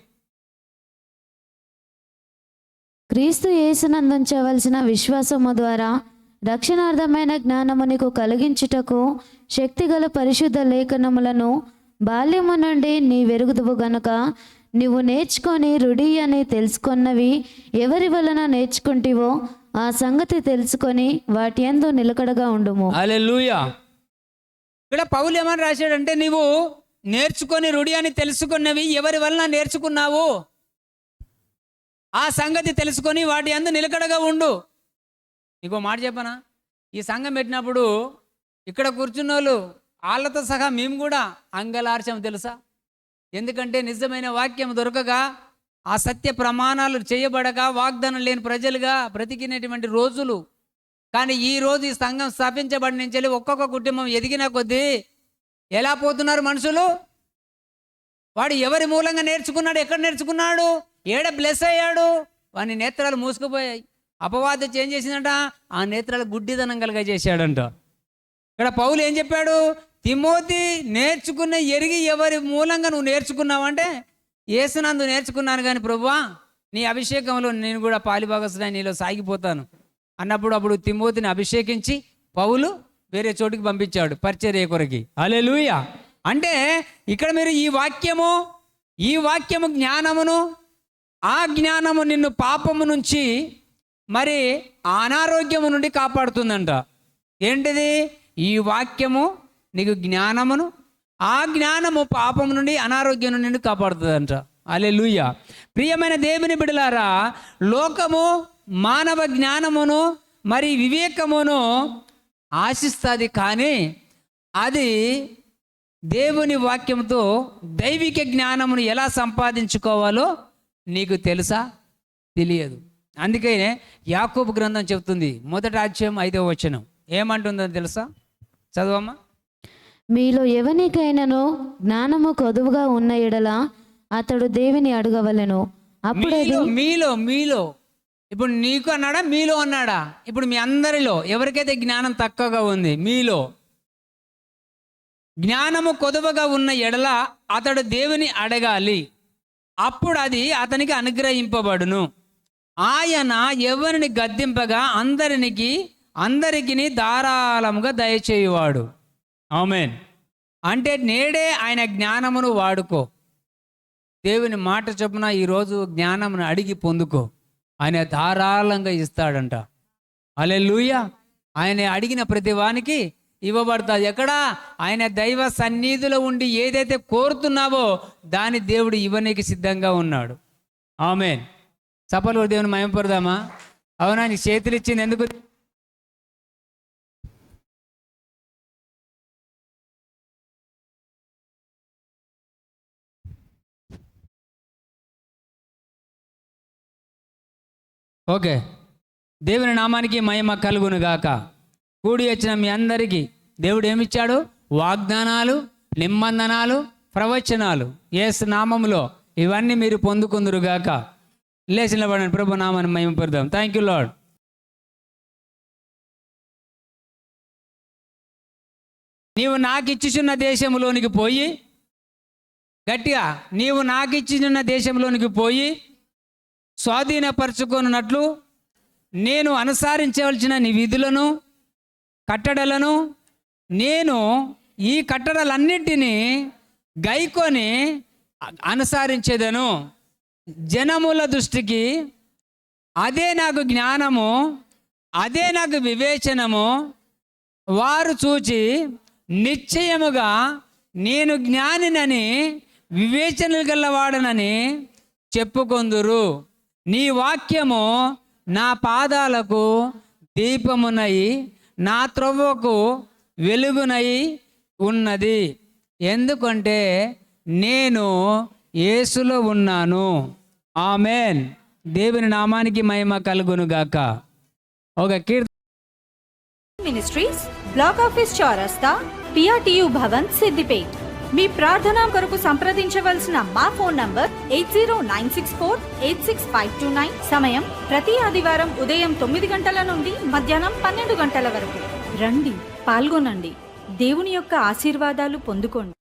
క్రీస్తు యేసునందుంచవలసిన విశ్వాసము ద్వారా రక్షణార్థమైన జ్ఞానము నీకు కలిగించుటకు శక్తిగల పరిశుద్ధ లేఖనములను బాల్యము నుండి నీ వెరుగుదువు గనుక నీవు నేర్చుకొని రుడి అని తెలుసుకొన్నవి ఎవరి వలన నేర్చుకుంటివో ఆ సంగతి తెలుసుకొని వాటి యందు నిలకడగా ఉండుము. హల్లెలూయా. ఇక్కడ పౌలు ఏమని రాశాడంటే, నీవు నేర్చుకొని రుడి అని తెలుసుకున్నవి ఎవరి వలన నేర్చుకున్నావు ఆ సంగతి తెలుసుకొని వాటి యందు నిలకడగా ఉండు. నీకో మాట చెప్పనా, ఈ సంఘం పెట్టినప్పుడు ఇక్కడ కూర్చున్న వాళ్ళు వాళ్ళతో సహా మేము కూడా అంగలార్చం తెలుసా. ఎందుకంటే నిజమైన వాక్యం దొరకగా, ఆ సత్య ప్రమాణాలు చేయబడక వాగ్దానం లేని ప్రజలుగా బ్రతికినటువంటి రోజులు. కానీ ఈ రోజు ఈ సంఘం స్థాపించబడి నుంచి ఒక్కొక్క కుటుంబం ఎదిగిన కొద్దీ ఎలా పోతున్నారు మనుషులు. వాడు ఎవరి మూలంగా నేర్చుకున్నాడు, ఎక్కడ నేర్చుకున్నాడు, ఏడ బ్లెస్ అయ్యాడు, వాని నేత్రాలు మూసుకుపోయాయి. అపవాదం ఏం చేసిందంట, ఆ నేత్రాలు గుడ్డిదనం కలుగా చేశాడంట. ఇక్కడ పౌలు ఏం చెప్పాడు, తిమోతి నేర్చుకున్న ఎరిగి ఎవరి మూలంగా నువ్వు నేర్చుకున్నావంటే, యేసునందు నేర్చుకున్నాను కానీ ప్రభువా నీ అభిషేకంలో నేను కూడా పాలిభాగస్తుడై నీలో సాగిపోతాను అన్నప్పుడు అప్పుడు తిమోతిని అభిషేకించి పౌలు వేరే చోటుకి పంపించాడు పరిచర్య కొరకి. హల్లెలూయా. అంటే ఇక్కడ మీరు ఈ వాక్యము జ్ఞానమును, ఆ జ్ఞానము నిన్ను పాపము నుంచి మరి అనారోగ్యము నుండి కాపాడుతుందంట. ఏంటిది, ఈ వాక్యము నీకు జ్ఞానమును, ఆ జ్ఞానము పాపము నుండి అనారోగ్యం నుండి కాపాడుతుందంట. హల్లెలూయా. ప్రియమైన దేవుని బిడ్డలారా, లోకము మానవ జ్ఞానమును మరి వివేకమును ఆశిస్తుంది, కానీ అది దేవుని వాక్యంతో దైవిక జ్ఞానమును ఎలా సంపాదించుకోవాలో నీకు తెలుసా, తెలియదు. అందుకే యాకోబు గ్రంథం చెబుతుంది 1వ అధ్యాయం 5వ వచనం ఏమంటుందో తెలుసా, చదవమ్మా. మీలో ఎవనికైనాను జ్ఞానము కొదువుగా ఉన్న ఎడల అతడు దేవిని అడగవలెను. అప్పుడేది మీలో ఇప్పుడు నీకు అన్నాడా, మీలో అన్నాడా? ఇప్పుడు మీ అందరిలో ఎవరికైతే జ్ఞానం తక్కువగా ఉంది, మీలో జ్ఞానము కొదువగా ఉన్న ఎడల అతడు దేవుని అడగాలి, అప్పుడు అది అతనికి అనుగ్రహింపబడును. ఆయన ఎవరిని గద్దింపగా అందరికీ ధారాళముగా దయచేయువాడు. ఆమేన్. అంటే నేడే ఆయన జ్ఞానమును వాడుకో. దేవుని మాట చొప్పున ఈరోజు జ్ఞానమును అడిగి పొందుకో, ఆయన ధారాళంగా ఇస్తాడంట. హల్లెలూయా. ఆయన అడిగిన ప్రతి వానికి ఇవ్వబడుతుంది. ఎక్కడా? ఆయన దైవ సన్నిధిలో ఉండి ఏదైతే కోరుతున్నావో దాని దేవుడు ఇవ్వనీకి సిద్ధంగా ఉన్నాడు. ఆమేన్. చప్పలు దేవుని మహిమపడదామా? అవునా, నీ చేతులు ఇచ్చింది ఎందుకు? ఓకే, దేవుని నామానికి మహిమ కలుగును గాక. కూడి వచ్చిన మీ అందరికీ దేవుడు ఏమిచ్చాడు? వాగ్దానాలు, నిబంధనలు, ప్రవచనాలు యేసు నామములో ఇవన్నీ మీరు పొందుకుందురు గాక. లేచి నిలబడండి, ప్రభు నామాన్ని మహిమపడదాం. Thank you lord. నీవు నాకు ఇచ్చుచున్న దేశంలోనికి పోయి, గట్టిగా, నీవు నాకు ఇచ్చుచున్న దేశంలోనికి పోయి స్వాధీనపరచుకున్నట్లు నేను అనుసరించవలసిన నీ విధులను, కట్టడలను, నేను ఈ కట్టడలన్నిటినీ గైకొని అనుసరించేదను. జనముల దృష్టికి అదే నాకు జ్ఞానము, అదే నాకు వివేచనము. వారు చూచి నిశ్చయముగా నేను జ్ఞానినని, వివేచన గలవాడనని చెప్పుకొందురు. నీ వాక్యము నా పాదాలకు దీపమునై, నా త్రోవకు వెలుగునై ఉన్నది. ఎందుకంటే నేను యేసులో ఉన్నాను. ఆమేన్. దేవుని నామానికి మహిమ కలుగునుగాక. ఒక మినిస్ట్రీస్, బ్లాక్ ఆఫీస్ చౌరస్తా, PRTU భవన్, సిద్దిపేట్. మీ ప్రార్థన కొరకు సంప్రదించవలసిన మా ఫోన్ నంబర్ 8096486529. సమయం ప్రతి ఆదివారం ఉదయం 9 గంటల నుండి మధ్యాహ్నం 12 గంటల వరకు. రండి, పాల్గొనండి, దేవుని యొక్క ఆశీర్వాదాలు పొందుకోండి.